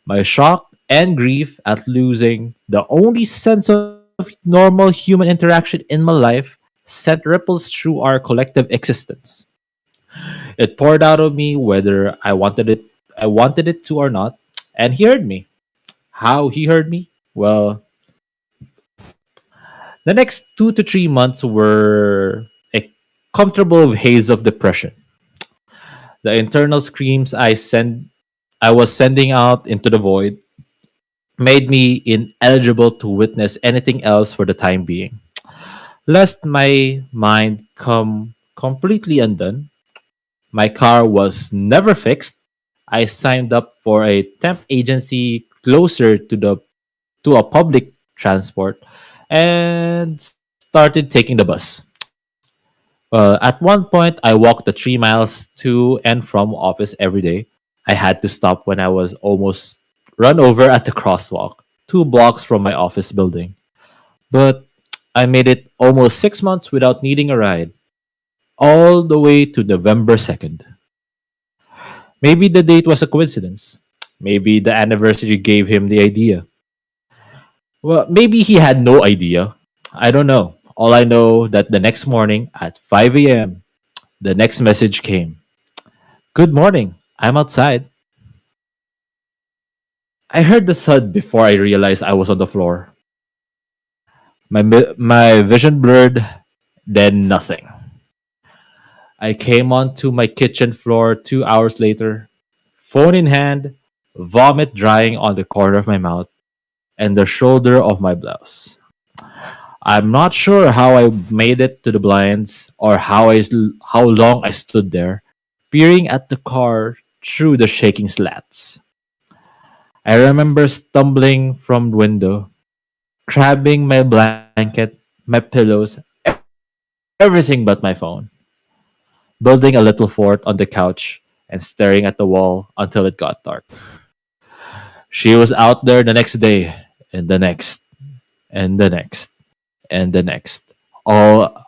my shock and grief at losing the only sense of normal human interaction in my life sent ripples through our collective existence. It poured out of me whether I wanted it to or not, and he heard me. How he heard me? Well, the next 2 to 3 months were a comfortable haze of depression. The internal screams I was sending out into the void made me ineligible to witness anything else for the time being. Lest my mind come completely undone, my car was never fixed. I signed up for a temp agency closer to a public transport and started taking the bus. At one point, I walked the 3 miles to and from office every day. I had to stop when I was almost run over at the crosswalk, 2 blocks from my office building. But I made it almost 6 months without needing a ride, all the way to November 2nd. Maybe the date was a coincidence. Maybe the anniversary gave him the idea. Well, maybe he had no idea. I don't know. All I know that the next morning at 5 a.m., the next message came. Good morning. I'm outside. I heard the thud before I realized I was on the floor. My vision blurred, then nothing. I came onto my kitchen floor 2 hours later, phone in hand, vomit drying on the corner of my mouth, and the shoulder of my blouse. I'm not sure how I made it to the blinds or how long I stood there, peering at the car through the shaking slats. I remember stumbling from the window, grabbing my blanket, my pillows, everything but my phone, building a little fort on the couch, and staring at the wall until it got dark. She was out there the next day, and the next, and the next, and the next. All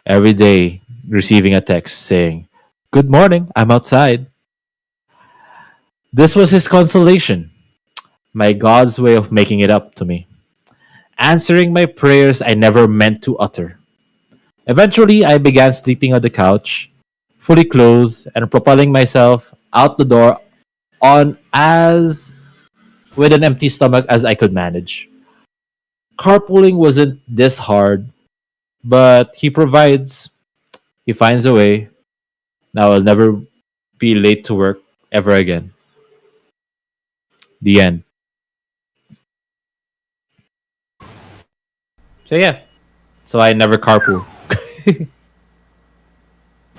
every day receiving a text saying, "Good morning, I'm outside." This was his consolation, my God's way of making it up to me, answering my prayers I never meant to utter. Eventually, I began sleeping on the couch, fully clothed, and propelling myself out the door on as with an empty stomach as I could manage. Carpooling wasn't this hard, but he provides, he finds a way. Now I'll never be late to work ever again. The end. So yeah. So I never carpool.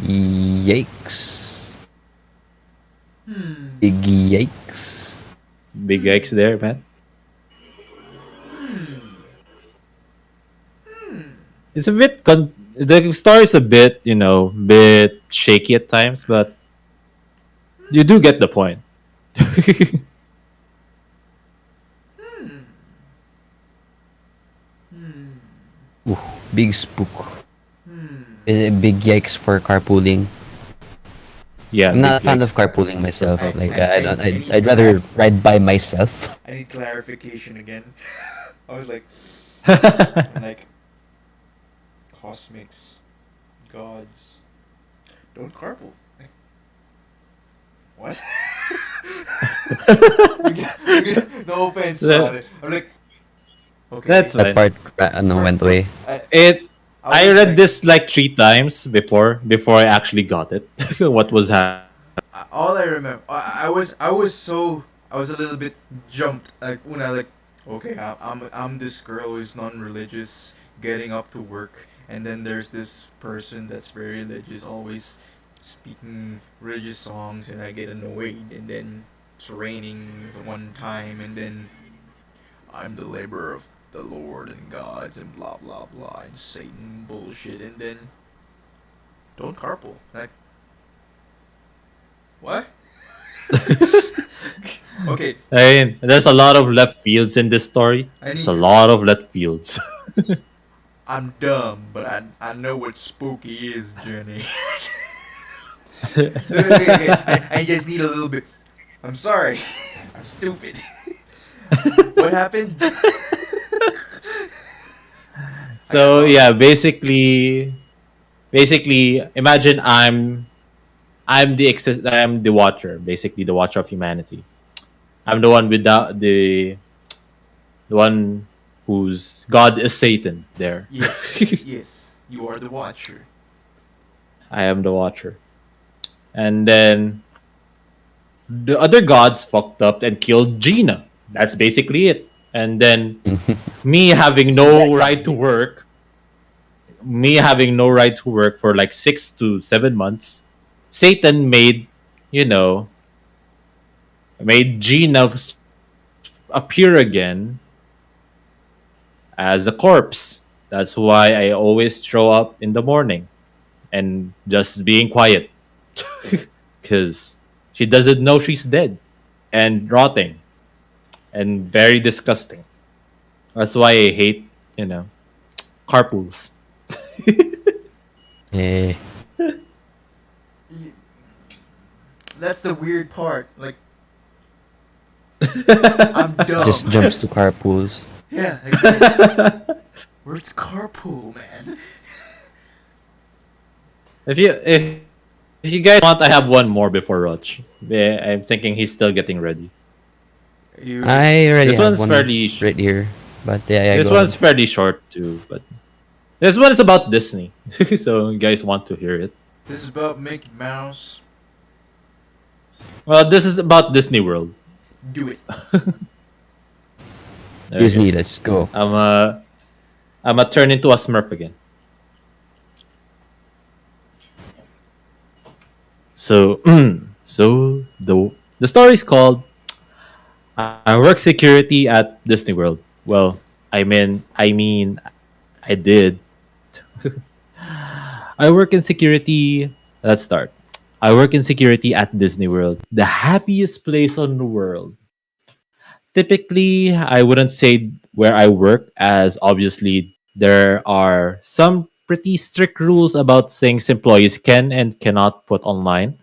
Yikes. Big yikes. Big X there, man. It's a bit the story's a bit, bit shaky at times, but you do get the point. Ooh, big spook. Big yikes for carpooling. Yeah, I'm not a big fan X. of carpooling myself. Like I don't. I'd rather ride by myself. I need clarification again. I was like, I'm like, cosmics, gods, don't carpool. Like, what? No offense, sorry. I'm like, okay. That's That fine. part went away. I was read like- this like 3 times before I actually got it. What was happening? all I remember, I was a little bit jumped. Like when I like, okay, I'm this girl who's non-religious, getting up to work, and then there's this person that's very religious, always speaking religious songs, and I get annoyed, and then it's raining one time, and then I'm the laborer of the Lord and gods and blah blah blah and Satan bullshit, and then don't carpool. Like, what? Okay, I mean, there's a lot of left fields in this story. There's a lot of left fields. I'm dumb, but I know what spooky is, Jenny. I just need a little bit. I'm sorry. I'm stupid. What happened? So yeah, basically, imagine I'm the watcher, basically the watcher of humanity. I'm the one without the one whose god is Satan. There, Yes, yes, you are the watcher. I am the watcher, and then the other gods fucked up and killed Gina. That's basically it. And then me having no right to work, for like 6 to 7 months. Satan you know, made Gina appear again as a corpse. That's why I always show up in the morning and just being quiet because she doesn't know she's dead and rotting and very disgusting. That's why I hate, carpools. Eh. That's the weird part. Like, I'm dumb. Just jumps to carpools. Yeah. Like, where's carpool, man? If you guys want, I have one more before Roach. Yeah, I'm thinking he's still getting ready. You. I already This have one's one fairly right here, but yeah, This go one's on. fairly short too, but this one is about Disney. So you guys want to hear it? This is about Mickey Mouse. Well, this is about Disney World. Do it. There we go. Disney, let's go. I'm a turn into a Smurf again. So the story is called I work security at Disney World. Well, I did. I work in security. Let's start. I work in security at Disney World, the happiest place on the world. Typically, I wouldn't say where I work, as obviously there are some pretty strict rules about things employees can and cannot put online.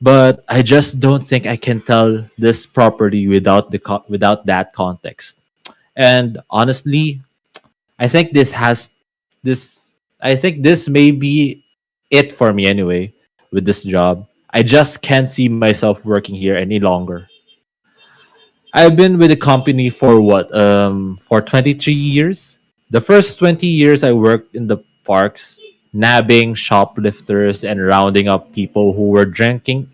But I just don't think I can tell this properly without that context. And honestly, I think this I think this may be it for me anyway with this job. I just can't see myself working here any longer. I've been with the company for what? For 23 years. The first 20 years I worked in the parks, nabbing shoplifters and rounding up people who were drinking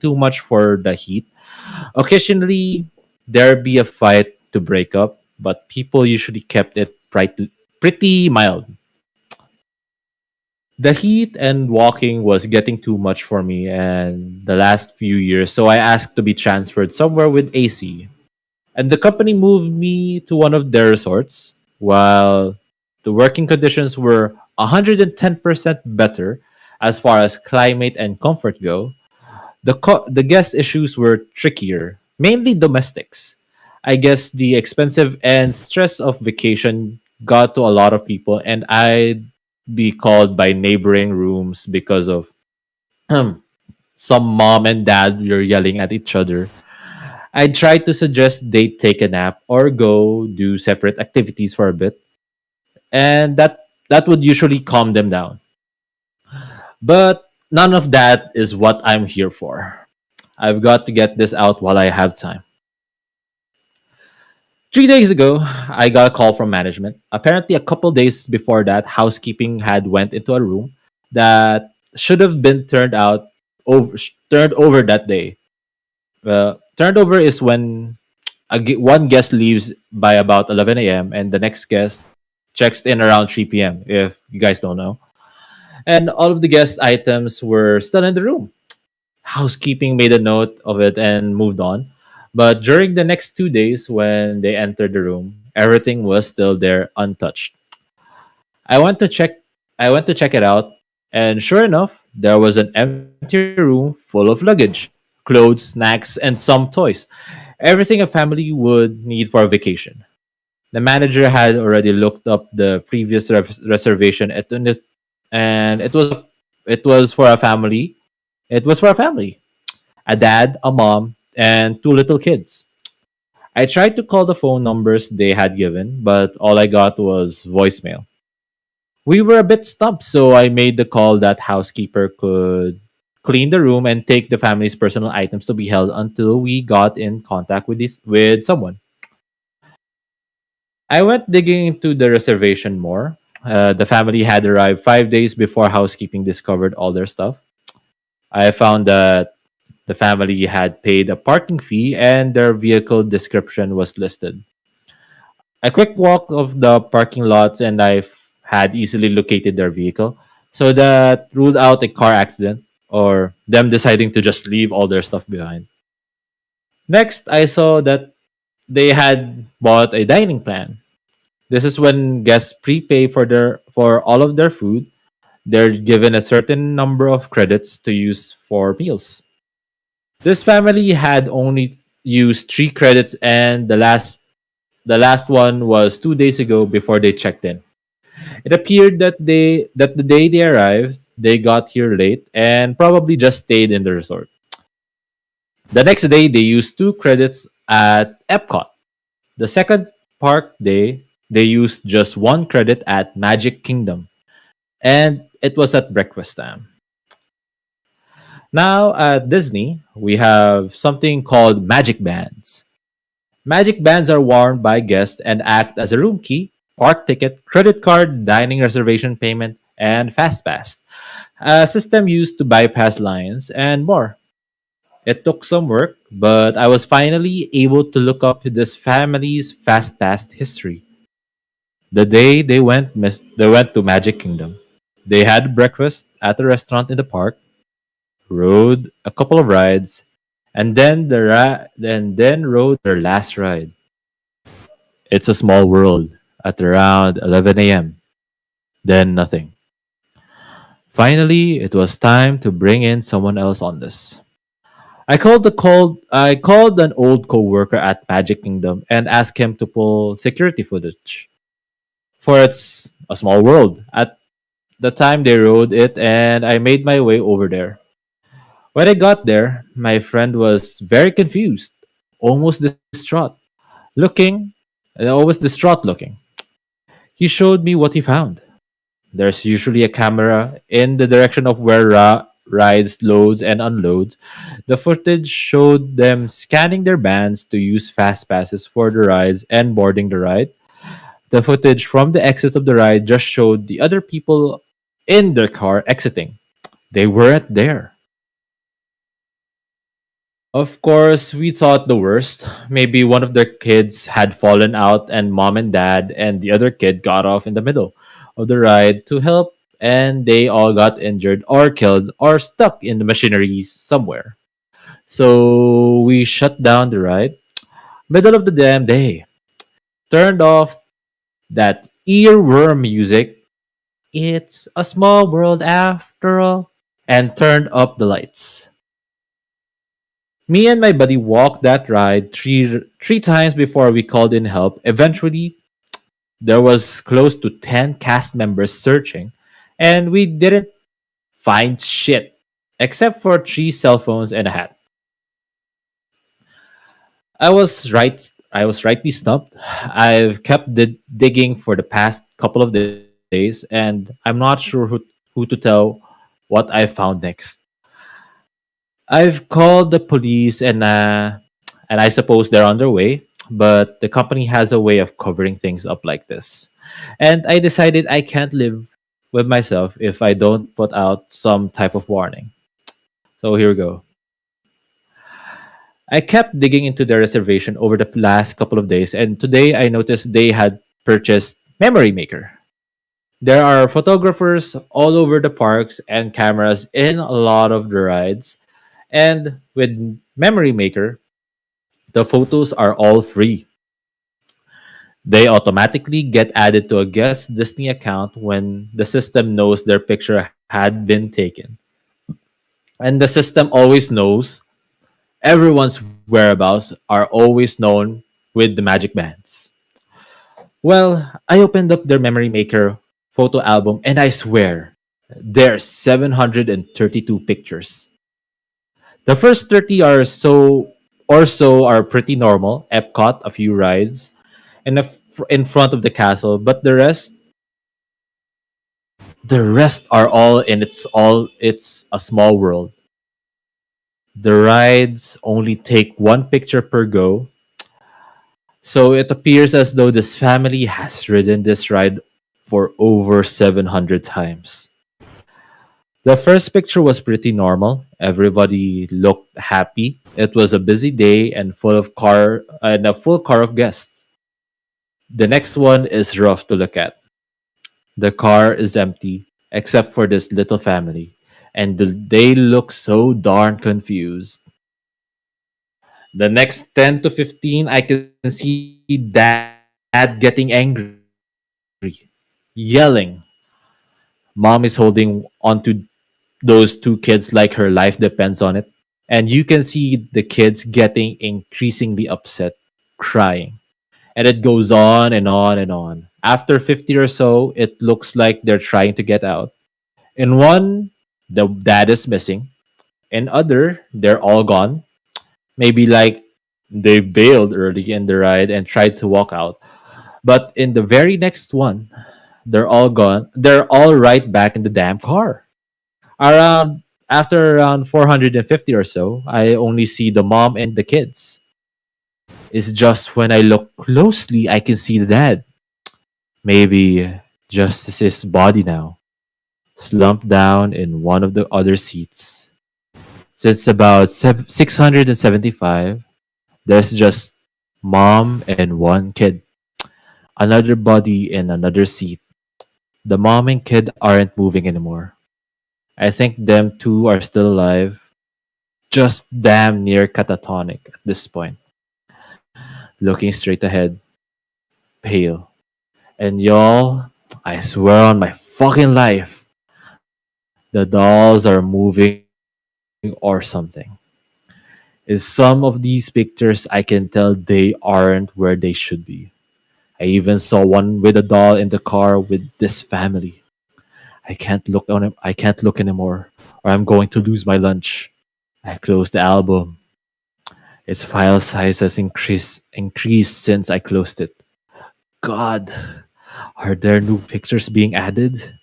too much for the heat. Occasionally there'd be a fight to break up, but people usually kept it pretty mild. The heat and walking was getting too much for me and the last few years, so I asked to be transferred somewhere with AC. And the company moved me to one of their resorts. While the working conditions were 110% better as far as climate and comfort go, the guest issues were trickier, mainly domestics. I guess the expensive and stress of vacation got to a lot of people, and I'd be called by neighboring rooms because of some mom and dad were yelling at each other. I tried to suggest they take a nap or go do separate activities for a bit, and that would usually calm them down. But none of that is what I'm here for. I've got to get this out while I have time. 3 days ago, I got a call from management. Apparently, a couple days before that, housekeeping had went into a room that should have been turned over that day. Turned over is when one guest leaves by about 11 a.m. and the next guest checks in around 3 p.m. If you guys don't know, and all of the guest items were still in the room. Housekeeping made a note of it and moved on. But during the next 2 days, when they entered the room, everything was still there untouched. I went to check. I went to check it out, and sure enough, there was an empty room full of luggage, clothes, snacks, and some toys. Everything a family would need for a vacation. The manager had already looked up the previous reservation and it was for a family. It was for a family, a dad, a mom, and two little kids. I tried to call the phone numbers they had given, but all I got was voicemail. We were a bit stumped, so I made the call that housekeeper could clean the room and take the family's personal items to be held until we got in contact with someone. I went digging into the reservation more. The family had arrived 5 days before housekeeping discovered all their stuff. I found that the family had paid a parking fee and their vehicle description was listed. A quick walk of the parking lots and had easily located their vehicle. So that ruled out a car accident or them deciding to just leave all their stuff behind. Next, I saw that they had bought a dining plan. This is when guests prepay for all of their food. They're given a certain number of credits to use for meals. This family had only used 3 credits, and the last one was 2 days ago before they checked in. It appeared that the day they arrived, they got here late and probably just stayed in the resort. The next day, they used 2 credits at Epcot. The second park day, they used just 1 credit at Magic Kingdom, and it was at breakfast time. Now at Disney, we have something called magic bands. Magic bands are worn by guests and act as a room key, park ticket, credit card, dining reservation payment, and fast pass. A system used to bypass lines and more. It took some work, but I was finally able to look up this family's fast past history. The day they went to Magic Kingdom. They had breakfast at a restaurant in the park, rode a couple of rides, and then rode their last ride. It's a small world at around 11 a.m. Then nothing. Finally, it was time to bring in someone else on this. I called an old coworker at Magic Kingdom and asked him to pull security footage. For it's a small world. At the time they rode it and I made my way over there. When I got there, my friend was very confused, almost distraught, looking almost distraught looking. He showed me what he found. There's usually a camera in the direction of where rides loads and unloads. The footage showed them scanning their bands to use fast passes for the rides and boarding the ride. The footage from the exit of the ride just showed the other people in their car exiting. They weren't there. Of course, we thought the worst. Maybe one of their kids had fallen out, and mom and dad and the other kid got off in the middle of the ride to help, and they all got injured or killed or stuck in the machinery somewhere. So we shut down the ride, middle of the damn day, turned off that earworm music. It's a small world after all, and turned up the lights. Me and my buddy walked that ride three times before we called in help. Eventually, there was close to 10 cast members searching, and we didn't find shit except for three cell phones and a hat. I was right. I was rightly stumped. I've kept digging for the past couple of days, and I'm not sure who to tell what I found next. I've called the police and I suppose they're on their way, but the company has a way of covering things up like this. And I decided I can't live with myself if I don't put out some type of warning. So here we go. I kept digging into their reservation over the last couple of days, and today I noticed they had purchased Memory Maker. There are photographers all over the parks and cameras in a lot of the rides. And with Memory Maker, the photos are all free. They automatically get added to a guest Disney account when the system knows their picture had been taken. And the system always knows everyone's whereabouts are always known with the magic bands. Well, I opened up their Memory Maker photo album and I swear there's 732 pictures. The first 30 are so are pretty normal. Epcot, a few rides, and in front of the castle, but the rest are all it's a small world. The rides only take one picture per go, so it appears as though this family has ridden this ride for over 700 times. The first picture was pretty normal. Everybody looked happy. It was a busy day and a full car of guests. The next one is rough to look at. The car is empty except for this little family, and they look so darn confused. The next 10 to 15, I can see dad getting angry, yelling. Mom is holding onto those two kids like her life depends on it. And you can see the kids getting increasingly upset, crying. And it goes on and on and on. After 50 or so, it looks like they're trying to get out. In one, the dad is missing. In other, they're all gone. Maybe like they bailed early in the ride and tried to walk out. But in the very next one, they're all gone. They're all right back in the damn car. Around After around 450 or so, I only see the mom and the kids. It's just when I look closely, I can see the dad. Maybe just his body now, slumped down in one of the other seats. Since about 675, there's just mom and one kid. Another body in another seat. The mom and kid aren't moving anymore. I think them two are still alive, just damn near catatonic at this point, looking straight ahead, pale. And y'all, I swear on my fucking life, the dolls are moving or something. In some of these pictures, I can tell they aren't where they should be. I even saw one with a doll in the car with this family. I can't look on him. I can't look anymore, or I'm going to lose my lunch. I closed the album. Its file size has increased since I closed it. God, are there new pictures being added?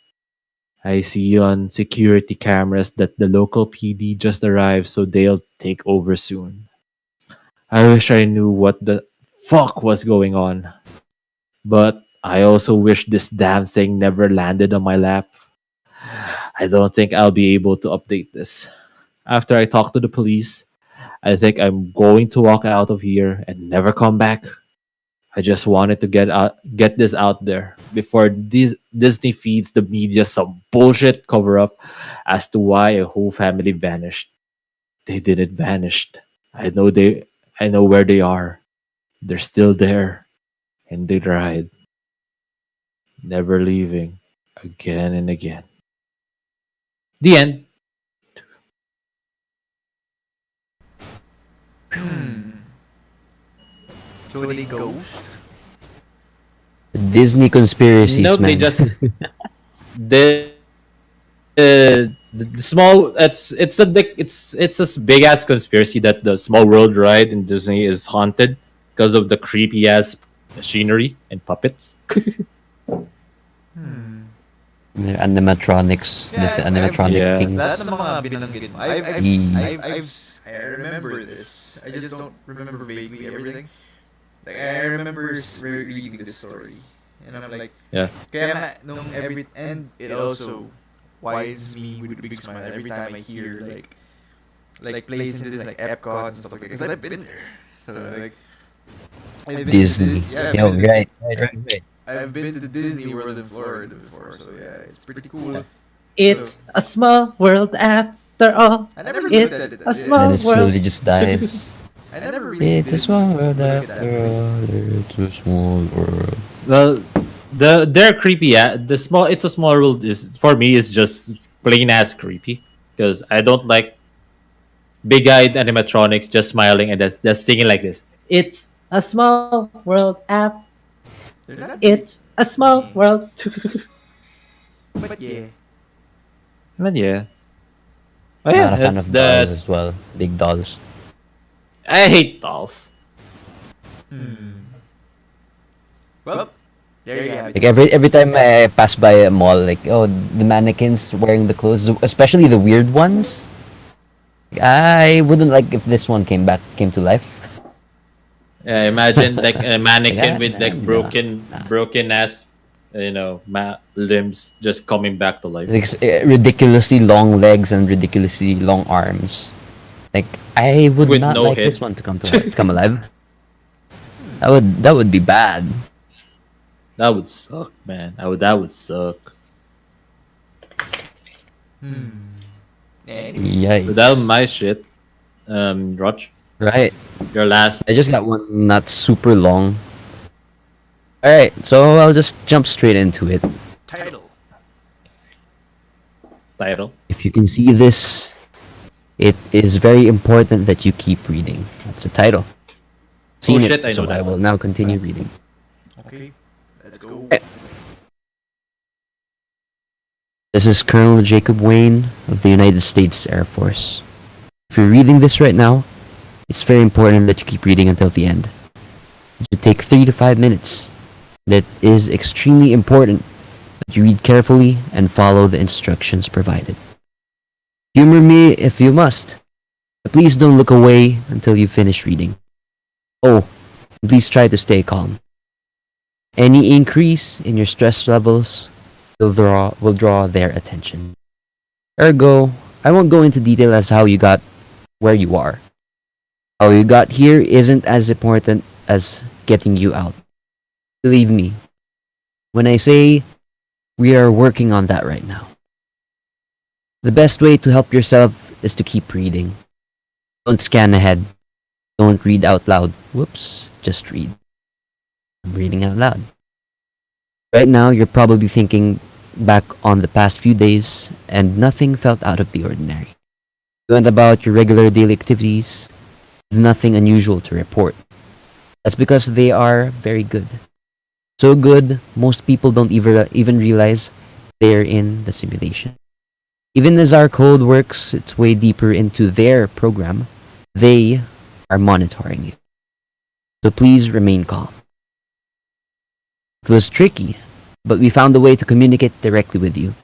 I see on security cameras that the local PD just arrived, so they'll take over soon. I wish I knew what the fuck was going on, but I also wish this damn thing never landed on my lap. I don't think I'll be able to update this. After I talk to the police, I think I'm going to walk out of here and never come back. I just wanted to get this out there before Disney feeds the media some bullshit cover up as to why a whole family vanished. They didn't vanish. I know they I know where they are. They're still there and they ride, never leaving again and again. The end. Totally ghost. Disney conspiracies, No, they man. just the small it's a big ass conspiracy that the small world ride in Disney is haunted because of the creepy ass machinery and puppets. The animatronics, Yeah, the animatronic yeah. things. That ang mga binanggit mo. I remember this. I just don't remember vaguely everything. Like, I remember reading the story. And I'm like, Yeah. kaya nga, and it also wise me with a big smile every time I hear, like places in this, like, Epcot and stuff like that. Because I've been there. So, like, I've been to Disney. yeah, Yo, right. I've been to Disney World in Florida before, so yeah, it's pretty cool. It's a small world after all. I never looked It's at it. a And small then it slowly just dies. I never really It's a did small world look at after that. all. It's a small world. Well, they're creepy. Yeah, it's a small world is for me is just plain ass creepy because I don't like big eyed animatronics just smiling and that's singing like this. It's a small world app. They're not It's a small world. but yeah. But yeah. Oh Not yeah, a fan that's of dolls the. as well. Big dolls. I hate dolls. Well, there you have Like it. every time I pass by a mall, like the mannequins wearing the clothes, especially the weird ones. I wouldn't like if this one came to life. Imagine like a mannequin Yeah, with like broken ass, limbs just coming back to life. Like ridiculously long legs and ridiculously long arms. Like I would With not no like head. this one to come alive. That would be bad. That would suck, man. That would suck. Anyway, Yikes. So that was my shit. Roch, Right. your last I just got one not super long. Alright, so I'll just jump straight into it. title. title. If you can see this, it is very important that you keep reading. That's the title. Seen shit, it, I know so that I will now continue reading. Okay, let's go. This is Colonel Jacob Wayne of the United States Air Force. If you're reading this right now, it's very important that you keep reading until the end. It should take 3 to 5 minutes. That is extremely important that you read carefully and follow the instructions provided. Humor me if you must, but please don't look away until you finish reading. Oh, please try to stay calm. Any increase in your stress levels will draw their attention. Ergo, I won't go into detail as how you got where you are. How you got here isn't as important as getting you out. Believe me, when I say we are working on that right now. The best way to help yourself is to keep reading. Don't scan ahead. Don't read out loud. Whoops, just read. I'm reading out loud. Right now, you're probably thinking back on the past few days, and nothing felt out of the ordinary. You went about your regular daily activities, with nothing unusual to report. That's because they are very good. So good, most people don't even realize they're in the simulation. Even as our code works its way deeper into their program, they are monitoring you. So please remain calm. It was tricky, but we found a way to communicate directly with you.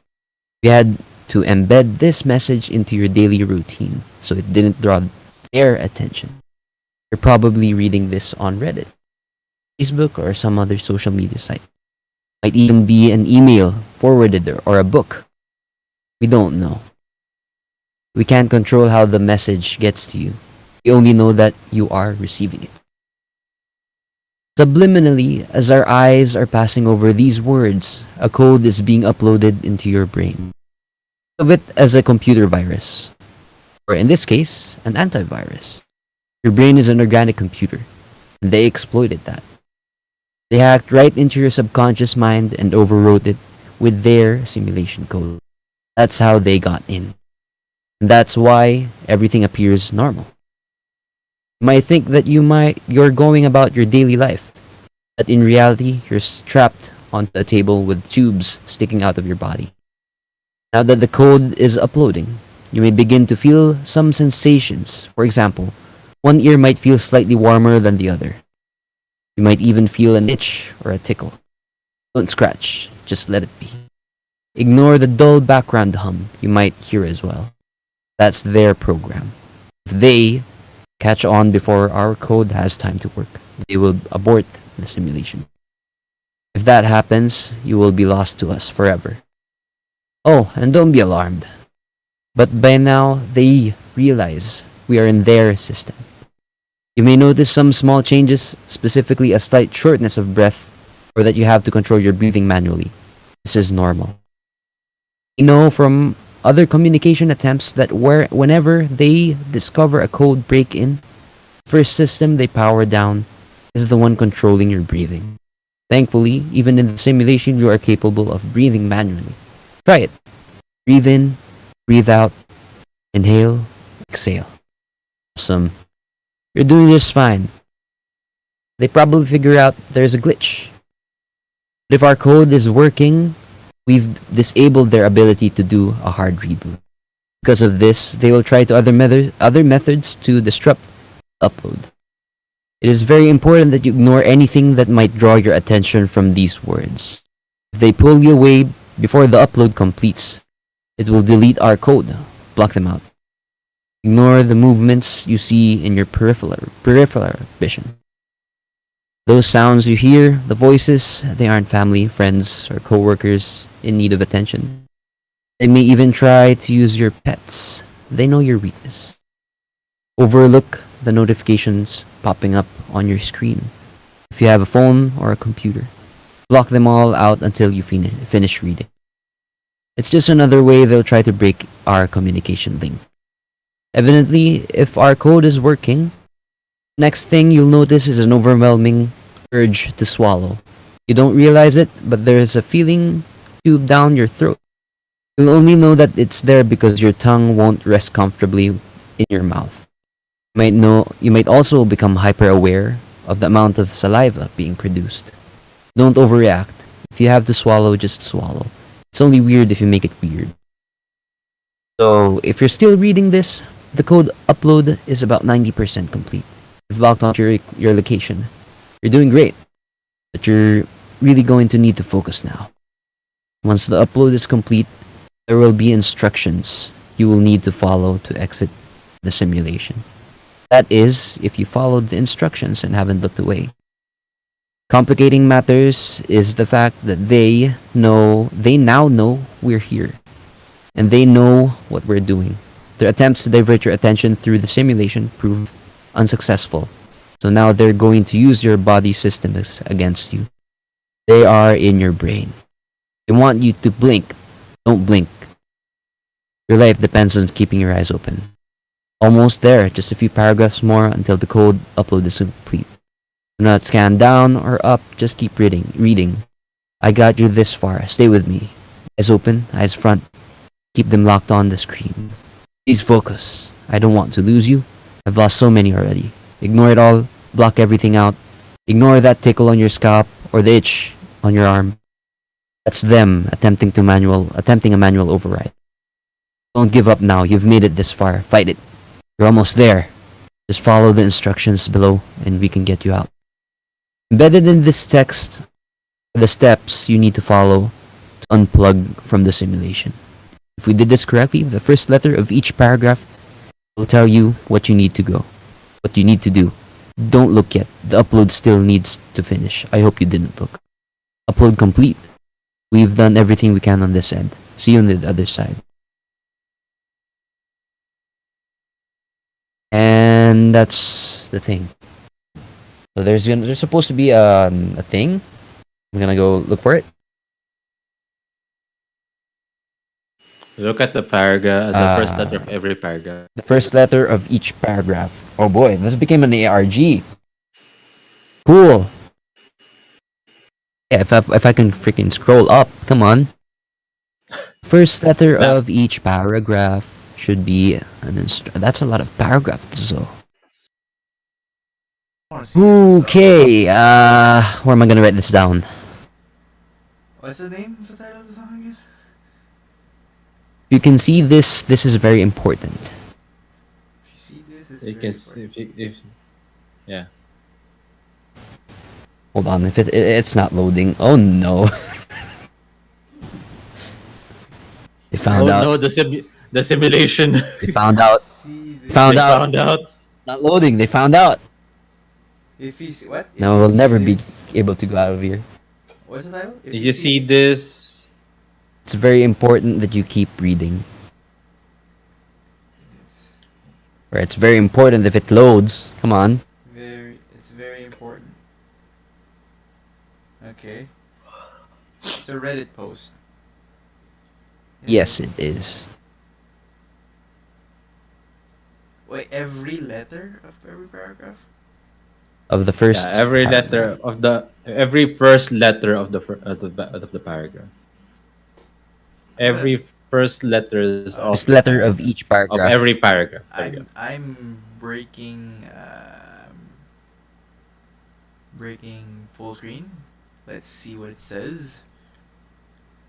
We had to embed this message into your daily routine so it didn't draw their attention. You're probably reading this on Reddit, Facebook, or some other social media site. Might even be an email forwarded or a book. We don't know. We can't control how the message gets to you. We only know that you are receiving it. Subliminally, as our eyes are passing over these words, a code is being uploaded into your brain. Think of it as a computer virus, or in this case, an antivirus. Your brain is an organic computer, and they exploited that. They hacked right into your subconscious mind and overwrote it with their simulation code. That's how they got in. And that's why everything appears normal. You might think that you're going about your daily life, but in reality, you're strapped onto a table with tubes sticking out of your body. Now that the code is uploading, you may begin to feel some sensations. For example, one ear might feel slightly warmer than the other. You might even feel an itch or a tickle. Don't scratch, just let it be. Ignore the dull background hum you might hear as well. That's their program. If they catch on before our code has time to work, they will abort the simulation. If that happens, you will be lost to us forever. Oh, and don't be alarmed. But by now, they realize we are in their system. You may notice some small changes, specifically a slight shortness of breath, or that you have to control your breathing manually. This is normal. We know from other communication attempts that whenever they discover a code break-in, the first system they power down is the one controlling your breathing. Thankfully, even in the simulation, you are capable of breathing manually. Try it. Breathe in, breathe out, inhale, exhale. Awesome. You're doing just fine. They probably figure out there's a glitch. But if our code is working, we've disabled their ability to do a hard reboot. Because of this, they will try to other methods to disrupt the upload. It is very important that you ignore anything that might draw your attention from these words. If they pull you away before the upload completes, it will delete our code, block them out. Ignore the movements you see in your peripheral vision. Those sounds you hear, the voices, they aren't family, friends, or co-workers in need of attention. They may even try to use your pets. They know your weakness. Overlook the notifications popping up on your screen. If you have a phone or a computer, block them all out until you finish reading. It's just another way they'll try to break our communication link. Evidently, if our code is working, next thing you'll notice is an overwhelming urge to swallow. You don't realize it, but there is a feeling tube down your throat. You'll only know that it's there because your tongue won't rest comfortably in your mouth. You might also become hyper aware of the amount of saliva being produced. Don't overreact. If you have to swallow, just swallow. It's only weird if you make it weird. So, if you're still reading this, the code upload is about 90% complete. You've logged onto your location. You're doing great, but you're really going to need to focus now. Once the upload is complete, there will be instructions you will need to follow to exit the simulation. That is, if you followed the instructions and haven't looked away. Complicating matters is the fact that they now know we're here. And they know what we're doing. Their attempts to divert your attention through the simulation prove unsuccessful. So now they're going to use your body system against you. They are in your brain. They want you to blink. Don't blink. Your life depends on keeping your eyes open. Almost there, just a few paragraphs more until the code upload is complete. Do not scan down or up, just keep reading. I got you this far, stay with me. Eyes open, eyes front. Keep them locked on the screen. Please focus. I don't want to lose you. I've lost so many already. Ignore it all, block everything out. Ignore that tickle on your scalp or the itch on your arm. That's them attempting a manual override. Don't give up now, you've made it this far. Fight it. You're almost there. Just follow the instructions below and we can get you out. Embedded in this text are the steps you need to follow to unplug from the simulation. If we did this correctly, the first letter of each paragraph will tell you what you need to do. Don't look yet. The upload still needs to finish. I hope you didn't look. Upload complete. We've done everything we can on this end. See you on the other side. And that's the thing. So there's supposed to be a thing. I'm gonna go look for it. Look at the paragraph, the first letter of every paragraph. The first letter of each paragraph. Oh boy, this became an ARG. Cool. Yeah, if I can freaking scroll up, come on. First letter of each paragraph should be that's a lot of paragraphs. So okay, where am I gonna write this down? What's the name of the title of the song again? You can see this. This is very important. If you see this, it's You very can important. if yeah. Hold on, if it's not loading. Oh no. They found out. No, the simulation. They found out. See this. Found They out. found out. Not loading. They found out. If you see what? If No, you we'll see never be this- able to go out of here. What's the title? If Did you see this? It's very important that you keep reading. It's Or it's very important if it loads. Come on. it's very important. Okay. It's a Reddit post. Yes, it is. Wait, every letter of every paragraph? Of the first. Yeah, every letter of every first letter of the paragraph. Every first letters of First letter of each of paragraph. every paragraph. There you go. I'm breaking full screen. Let's see what it says.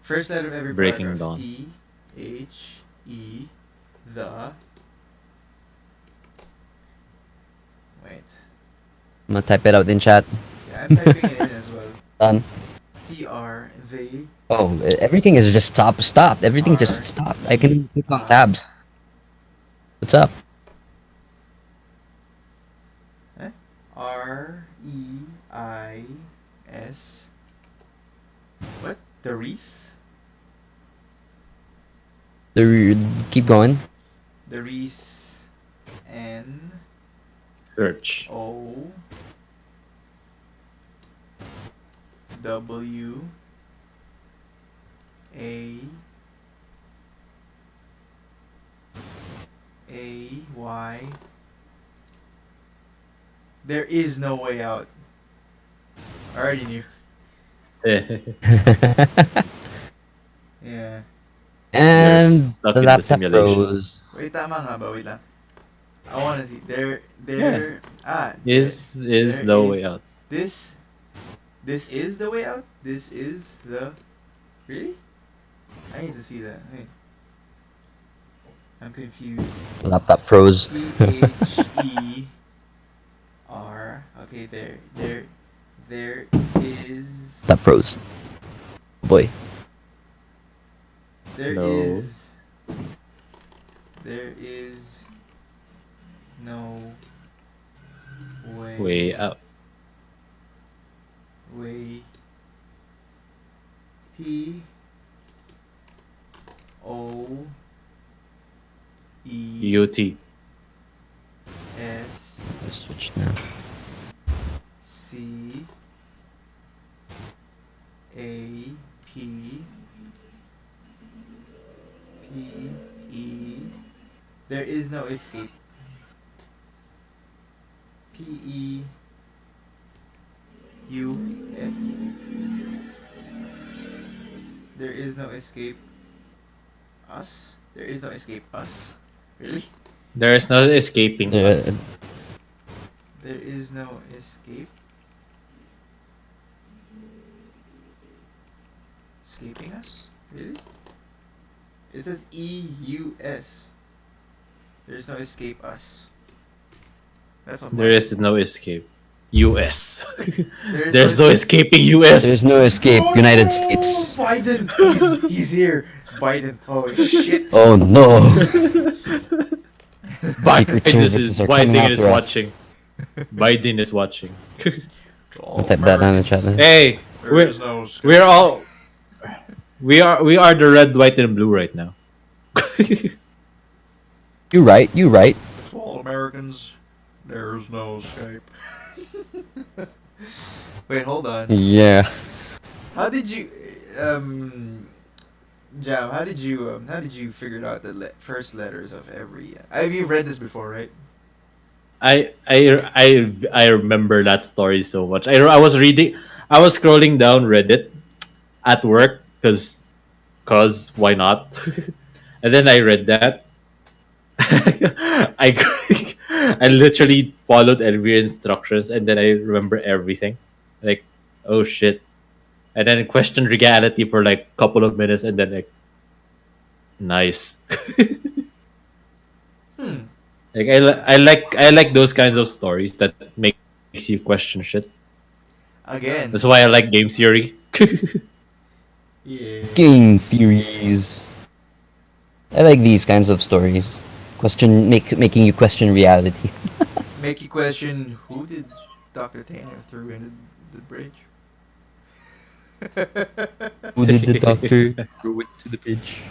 First letter of every Breaking paragraph. Dawn. T H E the. Wait. I'm gonna type it out in chat. Yeah, I'm typing it in as well. Done. T R they. Oh, everything is just stopped. Everything just stopped. I can click on tabs. What's up? R E I S. What? The Reese? Keep going. The Reese. N Search. O W A Y. There is no way out. I already knew. Yeah. And stuck the in the laptop simulation. froze. Wait, tama nga ba? Wait lang. I wanna see. There. Is there the way out. This is the way out? This is the... Really? I need to see that. Wait. I'm confused. The laptop froze. T-H-E-R. Okay, there is... Laptop froze. Oh boy. There No. is no Way out. way. T O E UT. S Let's switch now. C A P P E. There is no escape. P E U S. There is no escape. Us? There is no escape us. Really? There is no escaping us. There is no escape. Escaping us? Really? It says EUS. There is no escape us. That's what There mine- is no escape. US. There is There's no escaping US. There's no escape. Oh, United no! States. Biden! He's here! Biden. Oh shit. Oh no. Biden Secret is services are coming Biden is after us. watching. Biden is watching. I'll type that down in the chat then. Hey, There we're, is no escape. we're all we are the red, white, and blue right now. You right. You right. To all Americans, there is no escape. Wait, hold on. Yeah. How did you, Jam? How did you figure out the first letters of every? You've read this before, right? I remember that story so much. I was scrolling down Reddit at work because why not? And then I read that. I I literally followed every instructions, and then I remember everything. Like, oh shit! And then questioned reality for like a couple of minutes, and then like, nice. Like I like those kinds of stories that makes you question shit. Again. That's why I like game theory. Yeah. Game theories. I like these kinds of stories. Making you question reality. Make you question who did Dr. Tanner throw into the bridge? Who did the doctor throw it to the pitch?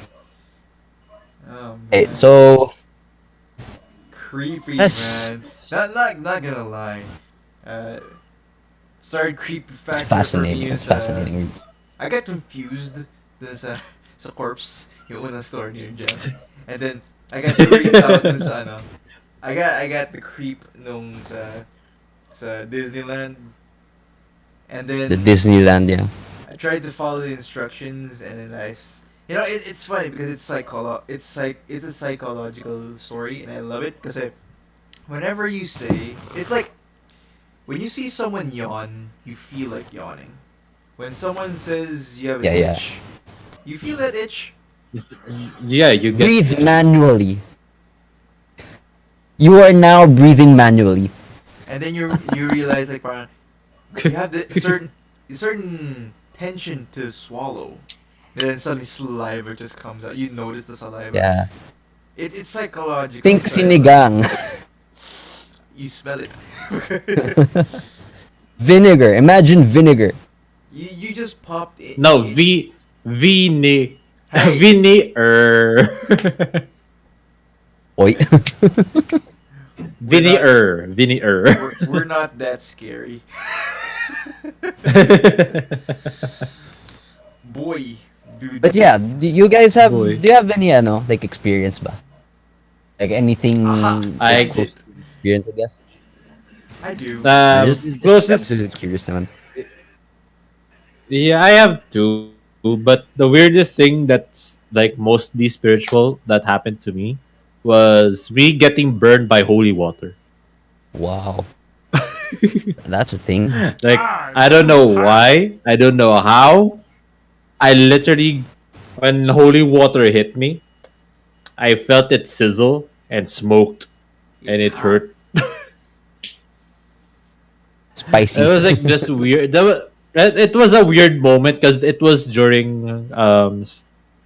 Oh, Hey, man. so Creepy, That's- man. Not gonna lie. Started creepy factor it's fascinating. for me It's is, fascinating. I got confused dun sa corpse yung unang story ni Jam. And then I got creeped out dun sa ano. I got the creep nung sa Disneyland. And then The Disneyland, yeah. I tried to follow the instructions, and then it's funny because it's a psychological story, and I love it because whenever you say, it's like when you see someone yawn, you feel like yawning. When someone says you have an Yeah, yeah. itch, you feel that itch. Yeah, you get Breathe manually. You are now breathing manually. And then you realize like parang, you have the certain tension to swallow. And then suddenly saliva just comes out. You notice the saliva. Yeah. It's psychological. Think So, sinigang. You smell it. Vinegar. Imagine vinegar. You just popped in. no vini Hey. vinegar Oi. vinegar. We're not that scary. Boy, dude. But yeah, do you guys have? Boy. Do you have any like experience ba? Like anything? Aha. I- close to experience, I guess. I do. Closest. I'm just curious, man. Yeah, I have two, but the weirdest thing that's like mostly spiritual that happened to me was me getting burned by holy water. Wow. That's a thing. Like, I don't know why, I don't know how. I literally, when holy water hit me, I felt it sizzle and smoked, and It's it hot. hurt. Spicy. It was like just weird. It was a weird moment because it was during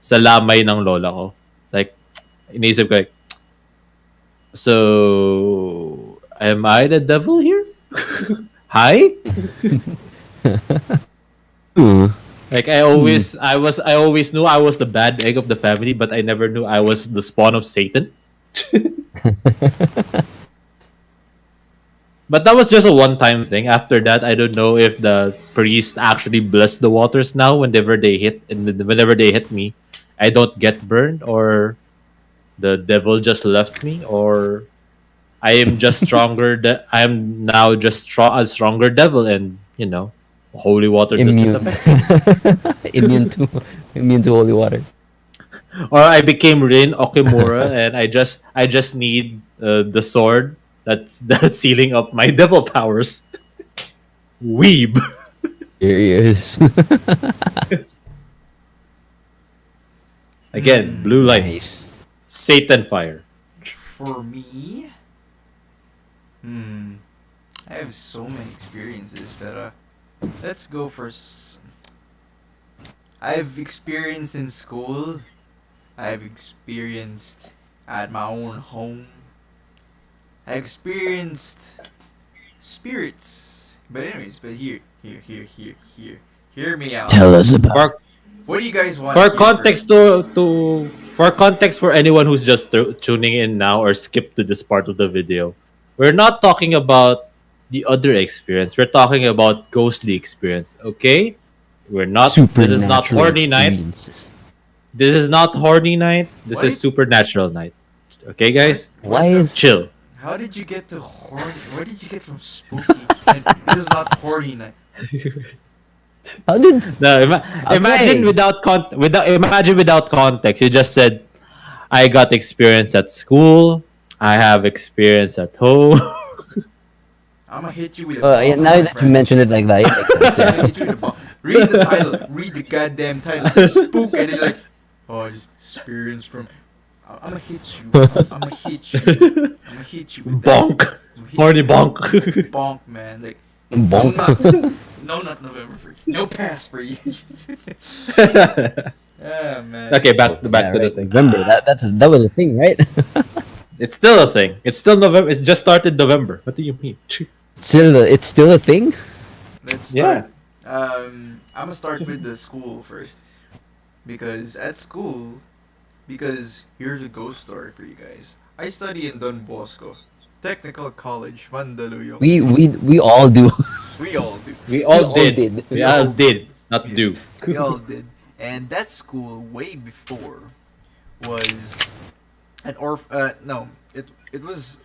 sa lamay ng lola ko. Like, inisip ko like, so am I the devil here? Hi? Hmm. Like I always knew I was the bad egg of the family, but I never knew I was the spawn of Satan. But that was just a one-time thing. After that, I don't know if the priest actually bless the waters now whenever they hit and whenever they hit me, I don't get burned, or the devil just left me, or I am just stronger. I am now just a stronger devil, and holy water doesn't Immune. affect me. immune to immune to holy water. Or I became Rin Okimura, and I just need the sword that's sealing up my devil powers. Weeb. Here he is. Again, blue light, Nice. Satan fire. For me, I have so many experiences, but let's go for. I've experienced in school. I've experienced at my own home. I experienced spirits. But anyways, hear me out. Tell us about. For, What do you guys want? for to hear context first? for context for anyone who's just tuning in now or skipped to this part of the video, we're not talking about the other experience. We're talking about ghostly experience. Okay, we're not. This is not Supernatural horny night. experiences. This is not horny night. This What is supernatural night. Okay, guys, Why is chill. How did you get to horny? Where did you get from spooky? And this is not horny night. how did No, imagine without context. You just said, "I got experience at school. I have experience at home." I'm gonna hit you with a yeah, bomb, now my that you friend. mention it like that, it makes sense, I'm gonna yeah. hit you with a bomb. Read the title. Read the goddamn title. Spook, and you're like, oh, I just experienced from. I'm gonna hit you. I'm gonna hit you. I'm gonna hit you with that. Bonk. I'm gonna hit Horny you with bonk. that bonk, man. Like, Bonk. no, not November 1st. No pass for you. Yeah, man. Okay, back to Yeah, the right. thing. Remember that was a thing, right? It's still a thing. It's still November. It's just started November. What do you mean? It's still a thing. Let's Yeah. start. I'm gonna start with the school first, because at school, here's a ghost story for you guys. I study in Don Bosco Technical College, Mandaluyong. We all do. We all do. We all all did. did. We all did. Not Yeah. do. We all did. And that school, way before, was an no, it was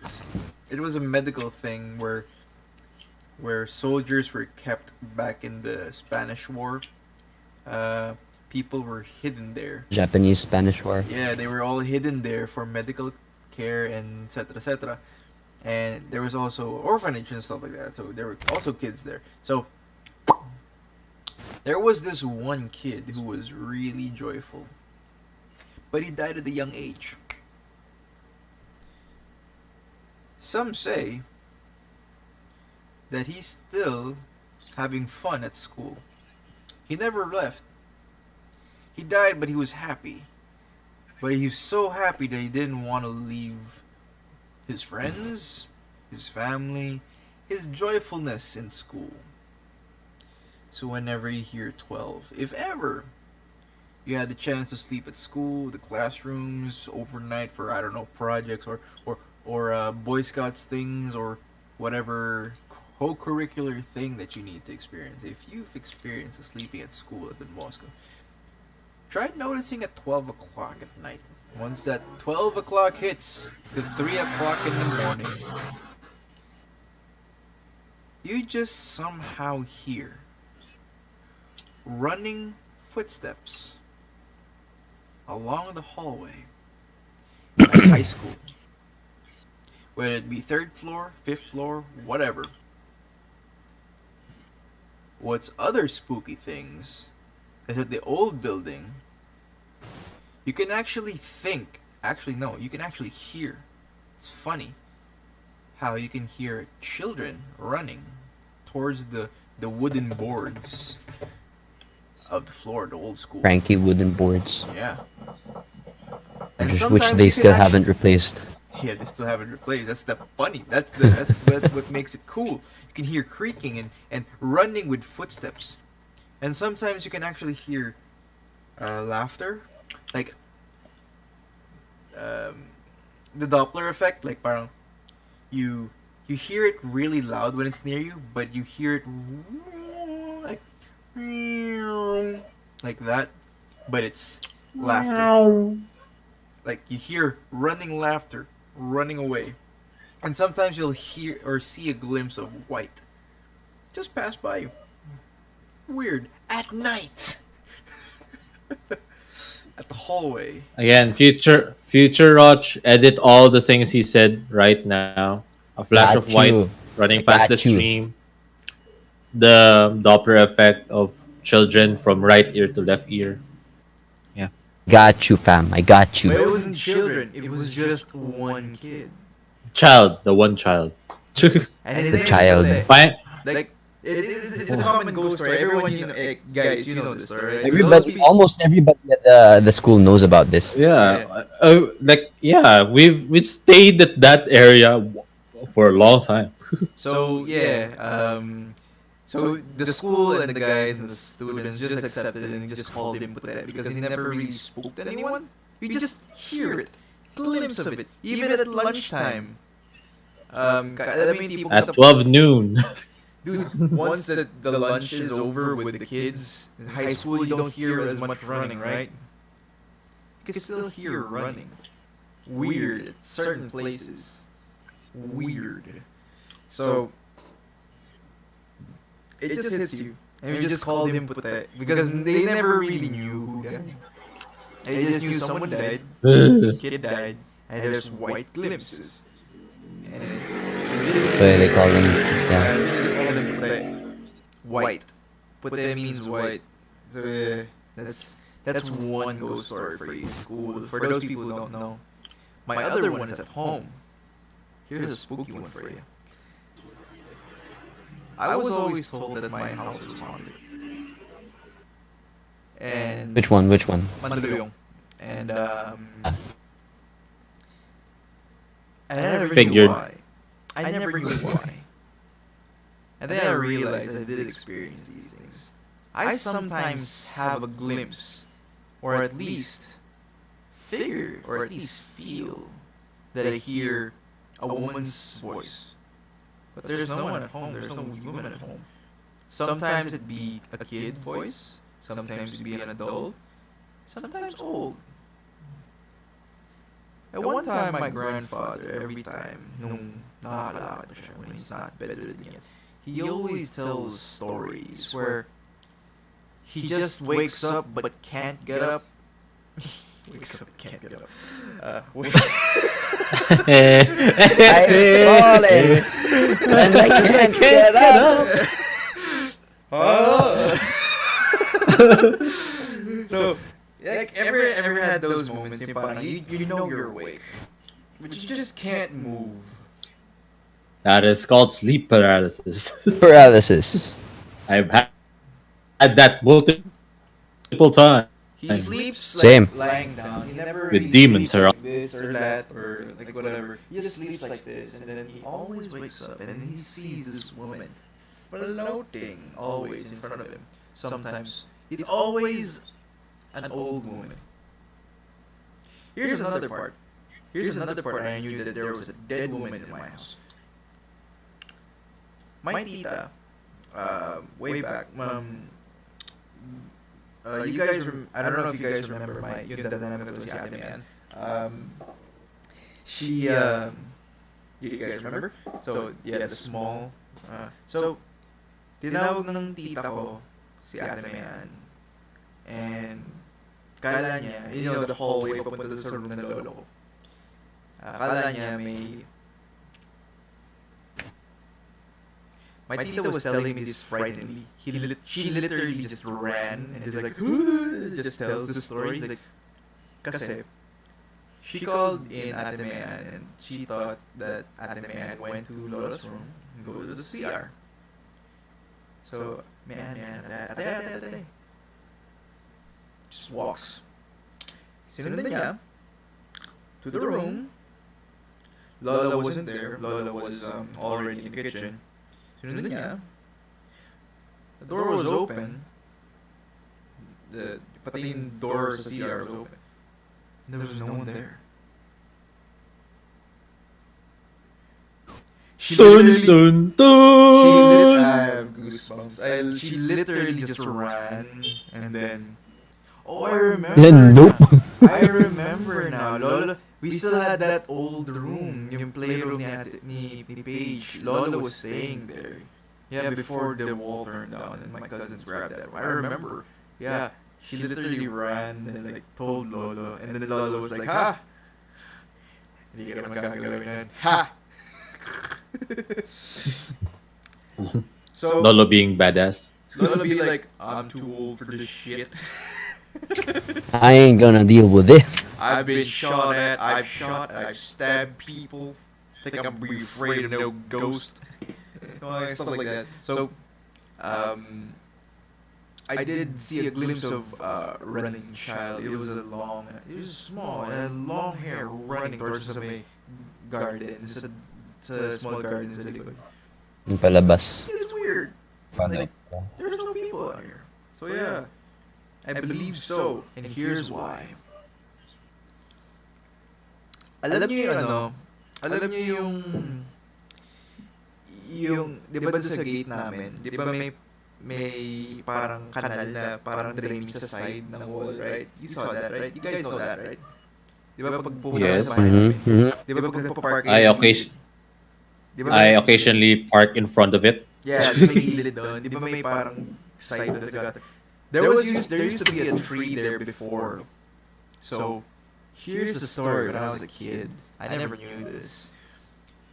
a medical thing where soldiers were kept back in the Spanish War. People were hidden there. Japanese Spanish War. Yeah, they were all hidden there for medical care and etc. etc. And there was also orphanage and stuff like that. So there were also kids there. So there was this one kid who was really joyful, but he died at a young age. Some say that he's still having fun at school. He never left. He died, but he was happy. But he was so happy that he didn't want to leave his friends, his family, his joyfulness in school. So whenever you hear 12, if ever you had the chance to sleep at school, the classrooms, overnight for, I don't know, projects or Boy Scouts things or whatever co-curricular thing that you need to experience. If you've experienced sleeping at school at the Moscow, try noticing at 12 o'clock at night. Once that 12 o'clock hits to 3 o'clock in the morning, you just somehow hear running footsteps along the hallway at high school. Whether it be 3rd floor, 5th floor, whatever. What's other spooky things is that the old building, you can actually you can actually hear. It's funny how you can hear children running towards the wooden boards of the floor, the old school. Cranky wooden boards, Yeah. which sometimes they you can still actually- haven't replaced. Yeah, they still haven't replaced. That's the funny. That's what makes it cool. You can hear creaking and running with footsteps, and sometimes you can actually hear laughter, like the Doppler effect, like parang you you hear it really loud when it's near you, but you hear it like like that, but it's laughter. Like you hear running laughter, running away, and sometimes you'll hear or see a glimpse of white just pass by you. Weird at night. At the hallway. Again, future Roch, edit all the things he said right now. A flash of Got white you. running I past the got you. stream. The Doppler effect of children from right ear to left ear. Yeah. Got you, fam. I got But it you. wasn't children. It was just one kid. Child, the one child. And his The name child. is Pute. Fine. Like, it's a common ghost story. Everyone, guys, you know this story, right? For those Everybody, people- almost everybody at the school knows about this. Yeah. We've stayed at that area for a long time. So yeah, so the school and the guys and the students just accepted it and just called him Pute because he never really spooked anyone. You just hear it, glimpse of it, even at lunchtime. I mean, tipo, At 12 noon. dude, once the lunch is over with the kids in high school, you don't hear as much running, right? You can still hear running. Weird at certain places. Weird. So it just hits you, and we just called him Pute because they never really knew who died. They just knew someone died, kid died, and there's white glimpses. And it's So they call them. Yeah. they just call them Pute. White. Pute means white. So that's one ghost story for you. School. For those people who don't know, my other one is at home. Here's a spooky one for you. I was always told that my house was haunted. And Which one? Which one? Mandaluyong. And I never knew Figured. why. I never knew why. And then I realized I did experience these things. I sometimes have a glimpse, or at least figure, or at least feel that I hear a woman's voice. But there's no one at home. There's no woman at home. Sometimes it'd be a kid voice. Sometimes it'd be an adult. Sometimes old. At one time, my grandfather, every time, nung nakakalaad pa siya, when he's not bedridden yet, he always tells stories where he just wakes up but can't get up. Wakes up, can't get up. I'm falling, and I can't get up. So, like, ever had those moments yung parang you know you're awake, but you just can't move. That is called sleep paralysis. Paralysis. I've had that multiple times. He sleeps like Same. lying down. He never With really demons sleeps around. like this or that or like whatever. He just sleeps like this, and then he always wakes up and then he sees this woman floating always in front of him. Sometimes it's always an old woman. Here's another part. Here's another part. I knew that there was a dead woman in my house. My tita, way back, you guys, I don't know if you guys remember my, yung dynamic ko si Ate Man. She, you guys remember? So, yeah, the small, so, tinawag ng tita ko si Ate Man. And, kala niya, you know, the hallway papunta sa room ng lolo ko. Kala niya may, my tita was telling me this frighteningly. She literally just ran and just like just tells the story like kasi she called in Ate Mayan and she thought that Ate Mayan went to Lola's room and go to the CR. So Mayan, ate, just walks. Sinunod niya to the room. Lola wasn't there. Lola was already in the kitchen. Sinunod niya. The door was open. Pati yung door sa CR was open. And there was no one there. She Dun, literally, dun, I dun. have goosebumps. She literally just ran, and then, oh, I remember Nope. now. I remember now. Lola, we still had that old room, yung playroom ni Paige. Lola was staying there. Yeah, before the wall turned down and my cousins grabbed that room. I remember. Yeah, she literally ran and like told Lolo, and then Lolo was like, "Ha! Hindi ka naman gagalawin yan. Ha!" So Lolo being badass. Lolo be like, "I'm too old for this shit. I ain't gonna deal with it. I've been shot at. I've stabbed people. Think I'm be afraid of no ghost." Stuff like that. So, I did see a glimpse of running child. It was small, long hair running towards sa may garden, sa small garden sa likod. Yung palabas. It's weird. Paano? Like, there's no people out here. So yeah, I believe so, and here's why. Alam niyo yung alam niyo yung, di ba doon sa gate namin, di ba may parang kanal na parang draining sa side ng wall, right? You saw that, right? You guys know that, right? Di ba pag pupunta Yes. sa bahay namin? Mhm. Di ba pag nagpa-park Di ba I occasionally park in front of it. yeah, di ba may gilid doon? Di ba may parang side na gutter? There used to be a tree there before. So, here's the story when I was a kid. I never knew this.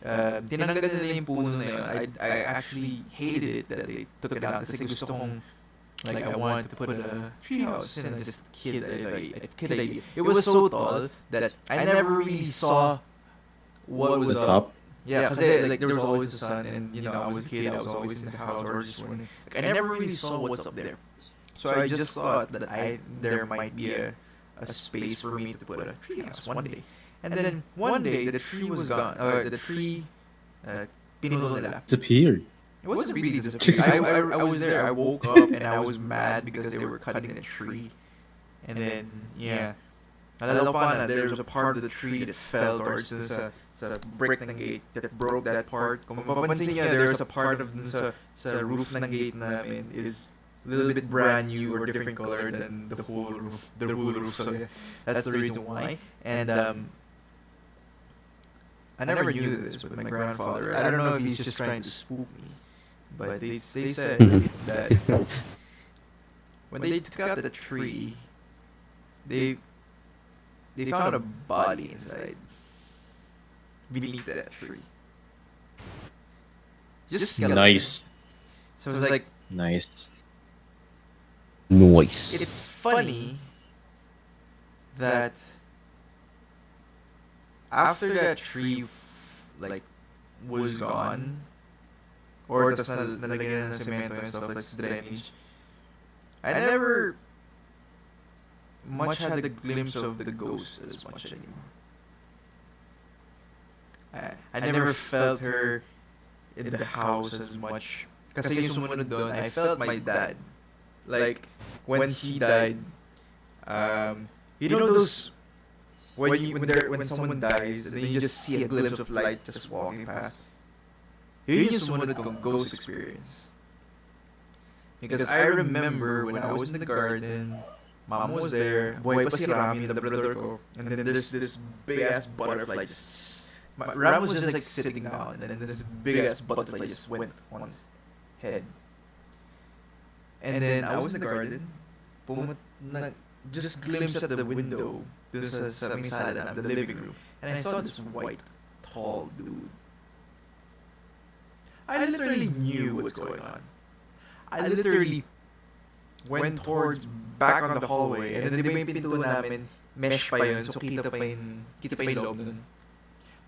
Tinanggal nila yung puno na yun. I actually hated it that they took it out kasi gusto kong like I wanted to put a treehouse and just kid idea. It was so tall that I never really saw what was What's up. up? Yeah, because like there was always the sun, and I was a kid. I was always in the house or just when like I never really saw what's up there. So I just thought that there might be a space for me to put a treehouse one day. And then one day the tree was gone. The tree pinulol nila. Disappeared. It wasn't really disappeared. I was there. I woke up and I was mad because they were cutting the tree. And then yeah. Nalala pa na there was a part of the tree that fell towards sa brick ng gate that broke that part. Kung mapapansin niya, there was a part of sa roof ng gate namin is a little bit brand new or different color than the whole roof. So yeah, that's the reason why. And I never knew this, but my grandfather, I don't know if he's just trying to spook me, but they said that when they took out the tree, they found a body inside, beneath that tree. Just skeleton. Nice. So it was like, Nice. Noise. it's funny that after that tree was gone, or tas nalagyan na ng semento and stuff like drainage, I never much had the glimpse of the ghost as much anymore. I never felt her in the house as much. Kasi yung sumunod doon, I felt my dad. Like, when he died, you know those, when someone dies, and then you just see a glimpse of light just walking past? Yun yung sumunod kong ghost experience. Because I remember when I was in the garden, Mom was there, buhay pa si Rami, the brother ko, and then there's this big-ass butterfly Ram was just like sitting down, and then this big-ass butterfly just went on his head. And then I was in the garden, just glimpsed at the window, dun sa may sala na, the living room, and I saw this white, tall dude. I literally knew what's going on. I literally went towards back on the hallway, and then di ba yung pinto namin, mesh pa yun, so kita pa yung loob nun.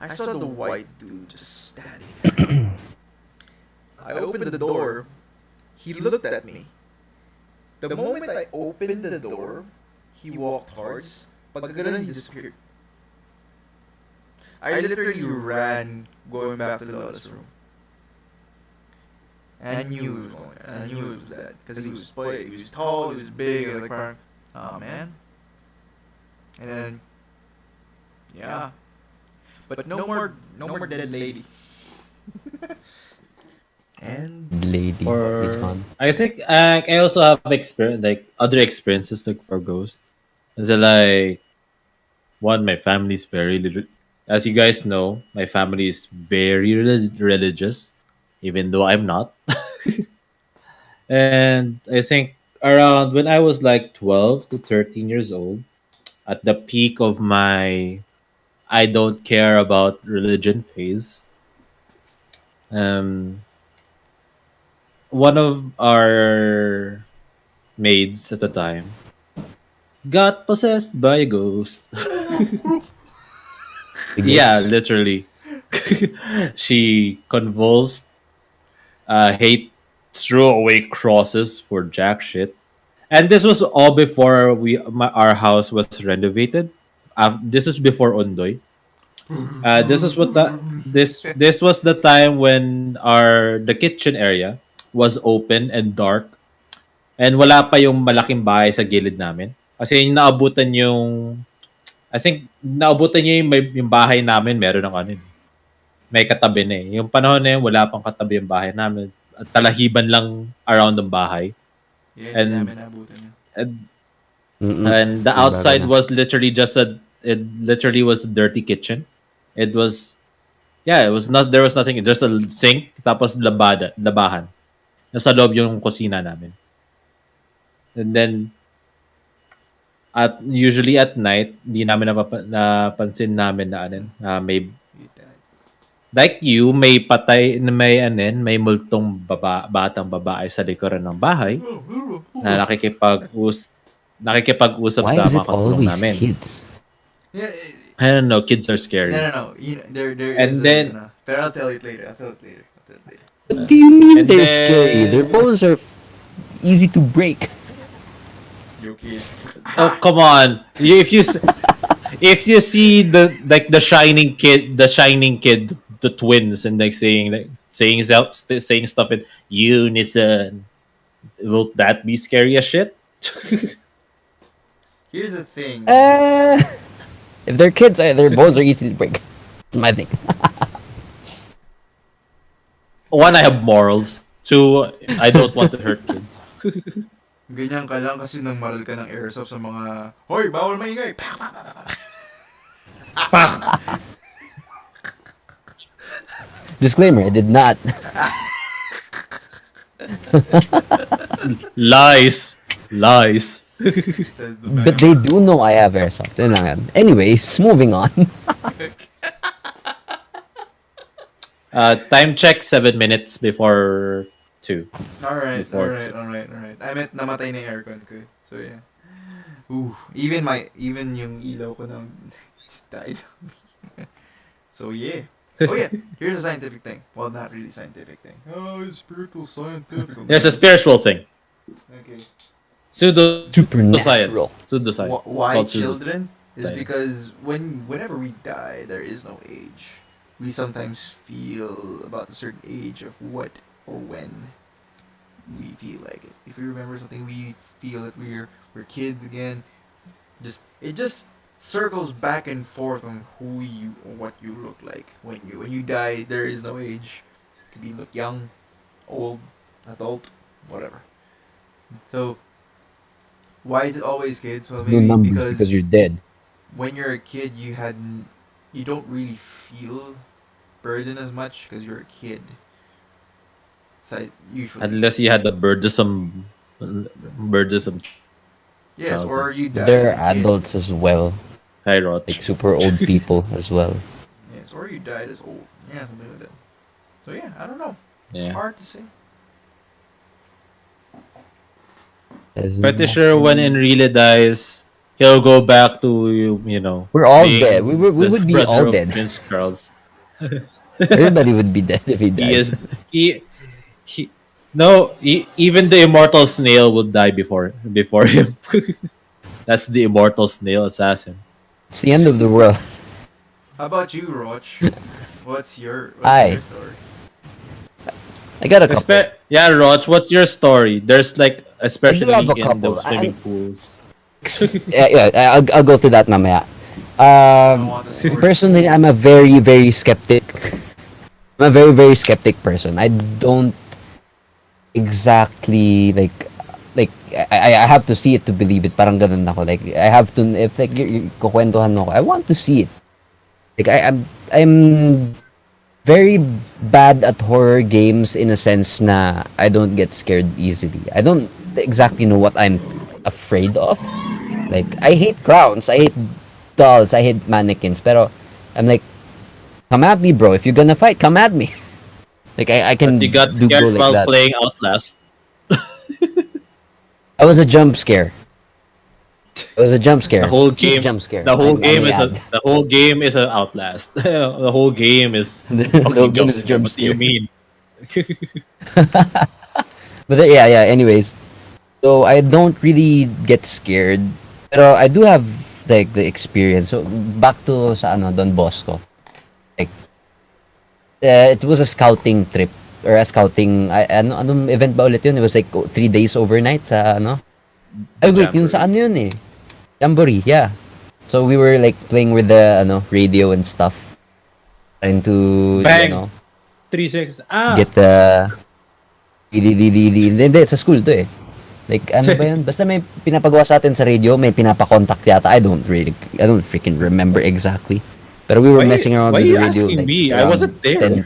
I saw the white dude just standing there. I opened the door. He looked at me. The moment I opened the door, he walked towards. Pagkagalan, he disappeared. I literally ran going back to Lola's room. And I knew he was going. I knew it was that because he was tall, he was big. I was like, oh man. And then, yeah. But no more dead lady. And Lady is Or fun. I think I also have experience like other experiences like for Ghost. Is like one, my family's as you guys know, my family is very religious, even though I'm not. And I think around when I was like 12 to 13 years old, at the peak of my I don't care about religion phase, um, one of our maids at the time got possessed by a ghost. The Yeah, ghost. literally. She convulsed, hate, threw away crosses for jack shit. And this was all before our house was renovated. This is before Ondoy. This is what this was the time when the kitchen area was open and dark, and wala pa yung malaking bahay sa gilid namin. Kasi yung naabutan yung I think naabutan niya yung bahay namin meron ng ano, may katabi na eh. Yung panahon na yun, wala pang katabi yung bahay namin. At talahiban lang around ng bahay. yeah, hindi And namin nabutan yun. and, Mm-mm. and the Bago outside na. was literally it literally was a dirty kitchen. It was yeah, it was not there was nothing, just a sink tapos labahan. Nasa loob yung kusina namin. And then usually at night, hindi namin napansin namin na na may You died. like you, may patay, may multong batang babae sa likuran ng bahay na nakikipag-usap Why sa is mga it katulong always namin. kids? Yeah, I don't know, kids are scary. no. There And is then- but I'll tell it later. I'll tell it later. What do you mean And they're scary? Their then- bones are easy to break. You kid. Oh, come on. If you see the shining kid, the twins, and like saying stuff in unison, will that be scary as shit? Here's the thing. If they're kids, their bones are easy to break. That's my thing. One, I have morals. Two, I don't want to hurt kids. Ganyan ka lang kasi nang maral ka ng airsoft sa mga, hoy, bawal maingay. Disclaimer: I did not. Lies. Says the man. But they do know I have airsoft. Yun lang yan. Anyways, moving on. Time check 7 minutes before 2. Alright. Before I meant namatay na yung aircon ko. So yeah. Ooh, even yung ilaw ko na just died. So yeah. Oh yeah, here's a scientific thing. Well, not really scientific thing. Oh, it's spiritual scientific. There's a spiritual thing. Okay. Supernatural. Pseudoscience. Why It's called children? Is science. because whenever we die, there is no age. We sometimes feel about a certain age of what or when we feel like it. If we remember something, we feel that we're kids again. It just circles back and forth on who you or what you look like when you die. There is no age. Could be look young, old, adult, whatever. So why is it always kids? Well, No maybe number because because you're dead. when you're a kid, you don't really feel burden as much because you're a kid. So usually, Unless you had a burdensome yes, or you die They're as a kid. adults as well, high rot. like super old people as well. Yes, or you died as old. Yeah, something like that. So yeah, I don't know. It's Yeah. hard to say. Pretty sure when Enrile dies, he'll go back to you know. We're all being dead. We the would be brother all of dead. Prince Charles. Everybody would be dead if he He died. is he no even the immortal snail would die before him. That's the immortal snail assassin. It's the end of the world. How about you, Roch? What's your Aye. story? I got a couple. Yeah, Roch, what's your story? There's like especially have a in couple. the swimming pools. I'll go through that mamaya. I want the story. Personally, I'm a very, very skeptic I'm a very, very skeptic person. I don't exactly like I have to see it to believe it. Parang ganun ako. Like I have to, if like kukwentuhan mo ako, I want to see it. Like I'm very bad at horror games in a sense na I don't get scared easily. I don't exactly know what I'm afraid of. Like I hate clowns, I hate dolls, I hate mannequins. Pero I'm like, come at me, bro. If you're gonna fight, come at me. Like I can But you got do go scared like while that. playing Outlast. I was a jump scare. It was a jump scare. The whole Cheap game, jump scare. the whole I game may is a add. the whole game is an Outlast. The whole game is The whole fucking game jump is scare. jump What do you scare. mean? But yeah. Anyways, so I don't really get scared, pero I do have like the experience. So back to sa ano Don Bosco. Like it was a scouting trip or a scouting anong event ba ulit yun? It was like 3 days overnight sa ano. Ay wait, yun sa ano yun eh. Jamboree, yeah. So we were like playing with the radio and stuff, trying to Bang! 3 seconds. get the hindi sa school to eh. Like ano ba yun? Basta may pinapagawa sa atin sa radio, may pinapakontak yata. I don't freaking remember exactly. Pero we were messing around why with are the you radio. asking like, me? I around wasn't there. 10.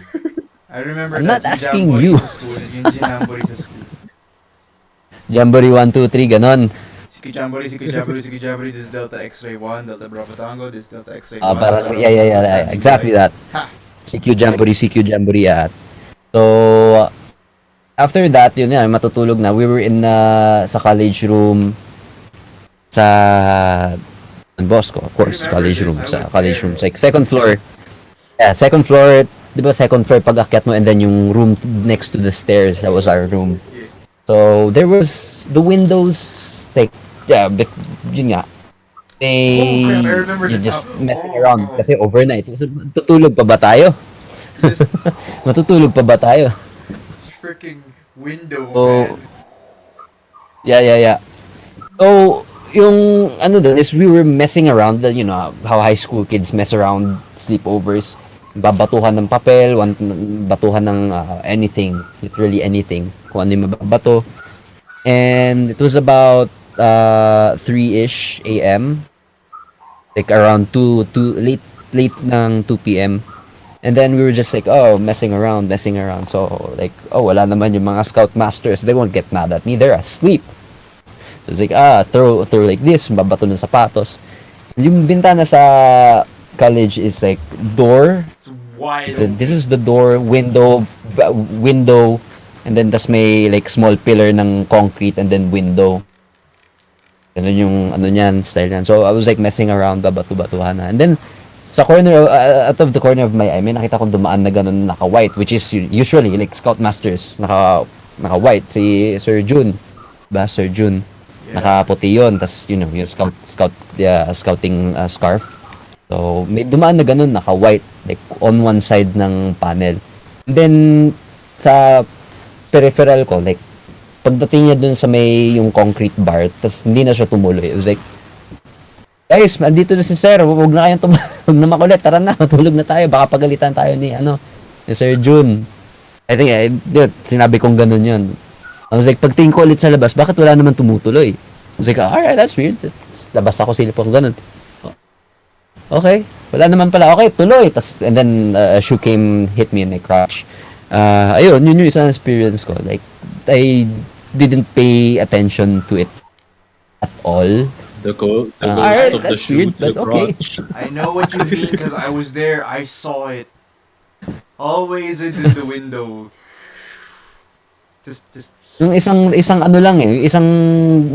I remember I'm that. not Yung asking jamboree you. Sa school, yung jamboree sa school. Jamboree 1, 2, 3, ganon. Siku jamboree, this is Delta X-ray 1, Delta Bravo Tango, this is Delta X-ray 1. Parang, yeah, exactly that. Ha! CQ Jamboree at. So, after that, yun yan, matutulog na. We were in sa college room sa Don Bosco, of course, Remember college this, room. I Sa was college there. room. It's like second floor. Yeah, second floor. Di ba second floor pag akyat mo and then yung room next to the stairs, that was our room. So, there was the windows, like, yeah, yun nga. They, Oh, crap, I remember you this just now. messing Oh. around kasi overnight. So, matutulog pa ba tayo? This Matutulog pa ba tayo? freaking window, Oh. man. Yeah. So, yung ano dun is we were messing around, you know, how high school kids mess around sleepovers. Babatuhan ng papel, batuhan ng anything, literally anything. Kung ano yung mababato. And it was about 3-ish a.m. Like around 2 late ng 2 p.m. And then we were just like, messing around. So, like, wala naman yung mga scout masters. They won't get mad at me. They're asleep. So, it's like, throw like this, babato ng sapatos. Yung bintana sa college is like door. It's wide So, this is the door, window, and then tas may like small pillar ng concrete and then window. Ganun yung ano niyan, style niyan. So, I was like messing around, babato-batuhan na. And then, sa corner, out of the corner of my eye, may nakita kong dumaan na ganun naka-white, which is usually like scoutmasters, naka-white. Si Sir June, ba? Sir June. Yeah. Naka-puti yun, tas yung scouting scarf. So, may dumaan na ganun, naka-white, like on one side ng panel. And then, sa peripheral ko, like, pagdating niya dun sa may yung concrete bar, tas hindi na siya tumuloy. It was like, guys, andito na si Sir, huwag na kayong huwag na makulit, tara na, matulog na tayo, baka pagalitan tayo ni Sir June. I think, sinabi kong ganun yun. I was like, pagtingin ko ulit sa labas, bakit wala naman tumutuloy? I was like, alright, that's weird. Labas ako silipong ganun. Okay, wala naman pala. Okay, tuloy. And then, a shoe came, hit me in my crotch. Ayun, yun yung isang experience ko. Like, I didn't pay attention to it at all. The ghost Alright, of the that's shoe weird, to the but okay. crotch. I know what you mean because I was there. I saw it. Always in the window. Just Yung isang ano lang eh, isang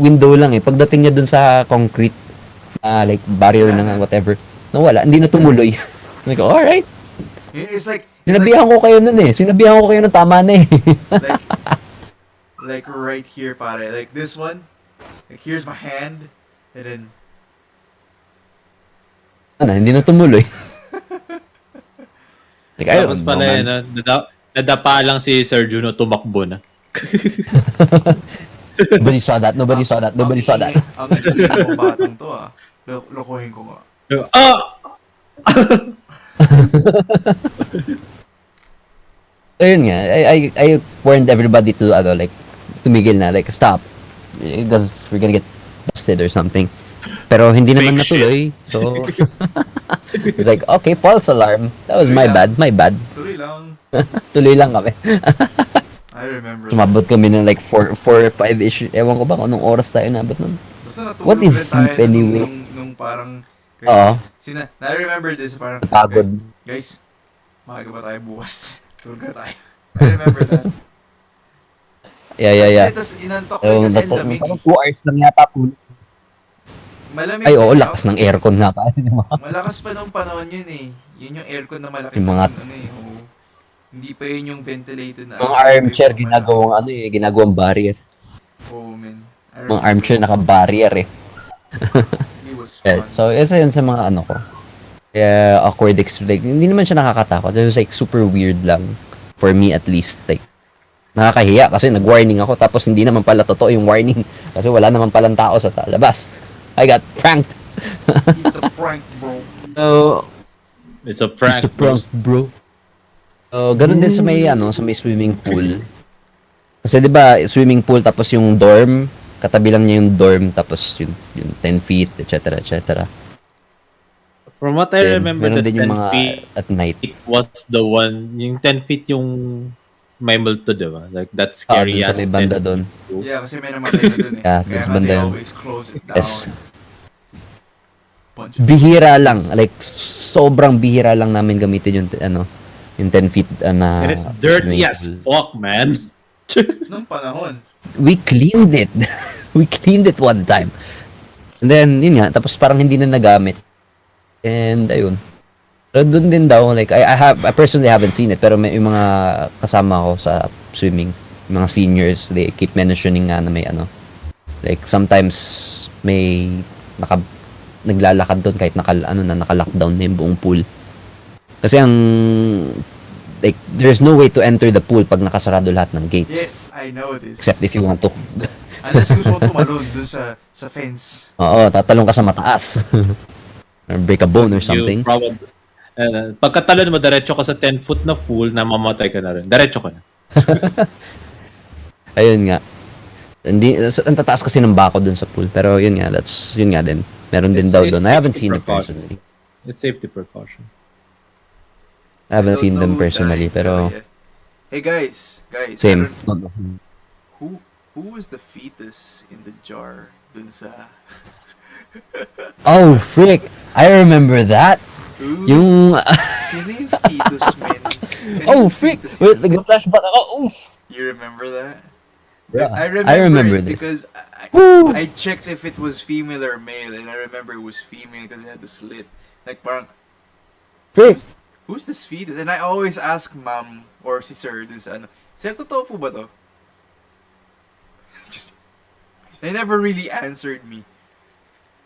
window lang eh. Pagdating niya dun sa concrete, like barrier na whatever, nawala, hindi na tumuloy. Like, alright. it's like Sinabihan ko kayo nun eh. Sinabihan ko kayo nun tama na eh. like, like right here, pare. Like this one. Like here's my hand, and then Ano, hindi na tumuloy. Like, I Tapos don't know, pala man. yun, nadapa lang si Sir Juno, tumakbo na. Nobody saw that. Nobody saw that. Ang ingay ng batang to Lokohin ko nga. Ayun nga, I warned everybody to, like, tumigil na, like, stop. Because we're gonna get busted or something. Pero hindi naman Fake natuloy. So, it's like, okay, false alarm. That was my bad. Tuloy lang. Tuloy lang kami. I remember. Sumabot kami ng like 4 or 5-ish. Ewan ko ba kung anong oras tayo nabot nun. Basta natulog What is rin tayo sleep anyway? Nung parang... Oo. I remember this, parang... Pagod. Guys, maaga ba tayo bukas? Tulog na tayo. I remember that. Yeah. Tapos inantok ko kasi ang lamig. Parang 2 hours lang yata tulog. Malamig. Ay, oo, din, lakas ng aircon nga pa. Malakas pa nung panahon yun eh. Yun yung aircon na malaki. Yung mga- ano eh. Oo. Hindi pa yun yung ventilated na. Mga armchair, ginagawang barrier. Oh, man. Mga armchair naka-barrier eh. It was Yeah, fun. so, isa yun sa mga ko. Kaya, awkward like, hindi naman siya nakakatakot. It was like super weird lang. For me at least. Like, nakakahiya kasi nag-warning ako tapos hindi naman pala totoo yung warning. Kasi wala naman palang tao sa labas. I got pranked. It's a prank, bro. So, It's a prank. Mr. Prank, bro. So, ganun din sa may swimming pool. Kasi 'di ba, swimming pool tapos yung dorm, katabi lang niya yung dorm tapos yung 10 feet, etc. From what I Then, remember, meron the din 10 yung mga feet at night. was the one, yung 10 feet yung may multo, diba? Like, that's Ah, scary dun sa as may banda 10 doon. feet. Yeah, kasi may namatay na dun eh. Yeah, Kaya that's nga banda they yun. always close it down. Yes. Bunch of Bihira lang, like sobrang bihira lang namin gamitin yung 10 feet na And it's dirty swimming as pool. fuck, man. Nung panahon. We cleaned it. We cleaned it one time. And then, yun nga, tapos parang hindi na nagamit. And, ayun. Pero doon din daw, like, I personally haven't seen it, pero may yung mga kasama ko sa swimming, yung mga seniors, they keep mentioning nga na may like, sometimes may naglalakad doon kahit naka-lockdown na yung buong pool. Kasi like, there's no way to enter the pool pag nakasarado lahat ng gates. Yes, I know this. Except if you want to. Unless gusto mo tumalon dun sa fence. Oo, tatalong ka sa mataas. Or break a bone or something. You probably, pagkatalon mo, diretso ka sa 10 foot na pool, na mamatay ka na rin. Diretso ka na. Ayun nga. Hindi, ang tataas kasi ng bako dun sa pool. Pero yun nga, yun nga din. Meron din daw doon. I haven't seen it precaution. personally. It's safety precaution. I haven't don't seen them know who personally, died, pero yeah. Hey guys, same. Who was the fetus in the jar dun sa... Oh, frick! I remember that! Yung... Sino yung fetus, man? Oh, frick! Wait, nag-flashback ako. Oof! You remember that? Yeah, I remember it this. because Woo! I checked if it was female or male, and I remember it was female because it had the slit. Like parang, Frick! who's this fetus? And I always ask mom or si sir, this sir, totoo po ba to? Just, they never really answered me.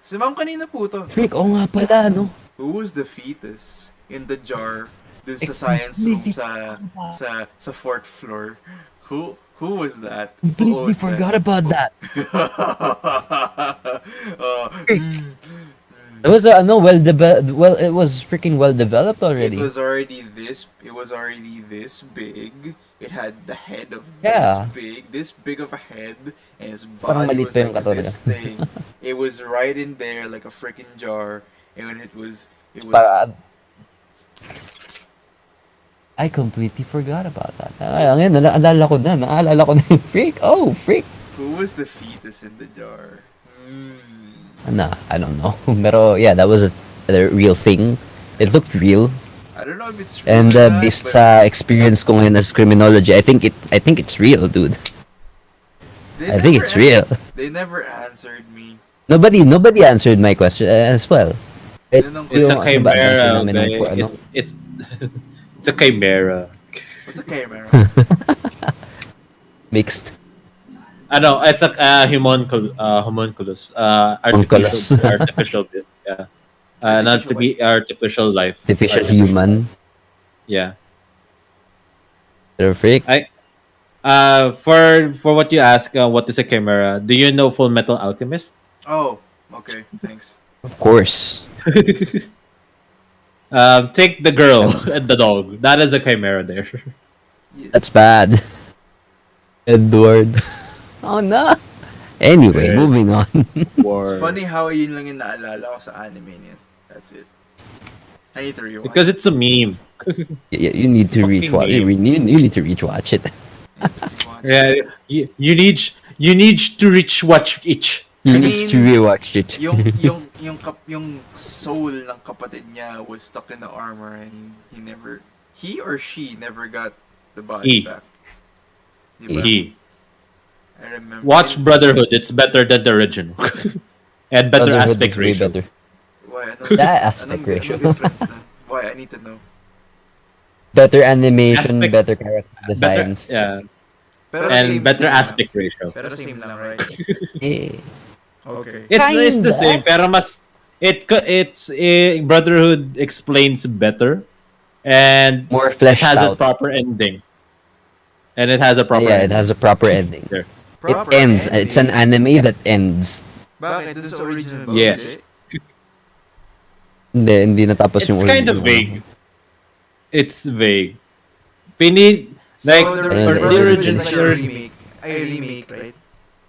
Si ma'am, kanina po to. Frick, oo nga pala, no? Who was the fetus in the jar dun sa science room sa 4th floor? Who was that? Who Completely owned forgot about that. Uh, It was it was freaking well developed already. It was already this big. It had the head of Yeah. this big of a head, and its Parang body maliit was pa yung like katawan this niya. thing. It was right in there like a freaking jar, and when it was Para, I completely forgot about that. Ngayon, naalala ko na yung freak. Oh, freak. who was the fetus in the jar? Nah, I don't know. Pero yeah, that was a real thing. It looked real. I don't know if it's real And or not, based but sa experience ko ngayon as criminology, I think it's real, dude. I think it's real. They never answered me. Nobody answered my question as well. It's a yung- chimera, namin ng- okay? It's it's a chimera. What's a camera? Mixed. It's a homunculus. Homunculus. Artificial bit. Yeah. Not to be artificial life. Artificial human. Yeah. They're freak. For what you ask, what is a chimera? Do you know Full Metal Alchemist? Oh, okay, thanks. Of course. Take the girl and the dog. That is a chimera there. Yes. That's bad. Edward. Oh no. Anyway, Ed. moving on. It's funny how yun lang yung naalala ko sa anime niyan. That's it. I need to rewatch. Because it's a meme. You need to Fucking reach watch. name. You need to reach watch it. Yeah, you need to reach watch each. You I need to mean, rewatch it. yung soul ng kapatid niya was stuck in the armor and he or she never got the body He. back. Diba? He. I remember. Watch Brotherhood. It's better than the original. And better Brotherhood aspect is way ratio. better. Why? That aspect ratio. Anong difference na? Why? I need to know. Better animation, Aspect- better character Better, designs. yeah, Pero and same better lang. aspect ratio. Pero same lang, right? Eh, Okay. It's the Kinda. same, pero mas Brotherhood explains better, and more it fleshed has a out. proper ending. And it has a proper Yeah, it ending. has a proper ending. There. Proper It ends. ending. It's an anime that ends. Bakit? Dun sa original ba? Yes. Hindi natapos It's yung kind of original. vague. It's vague. We need like So, the, the the original is original- like a remake. Ay, remake, right?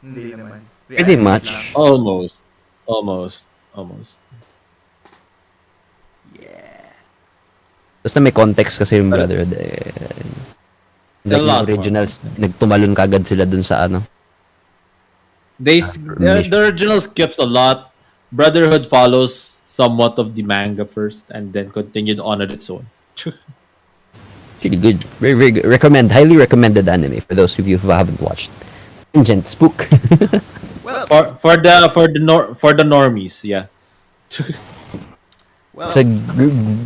Hindi naman. Pretty Reanimate much. lang. almost. Yeah. Basta may context kasi yung Brotherhood. Like A lot yung originals, nagtumalon kagad sila dun sa ano. The original skips a lot. Brotherhood follows somewhat of the manga first, and then continued on its own. Really good. Very, very good. Highly recommended anime for those of you who haven't watched. Tangent Spook. Well, For the normies, yeah. well, It's a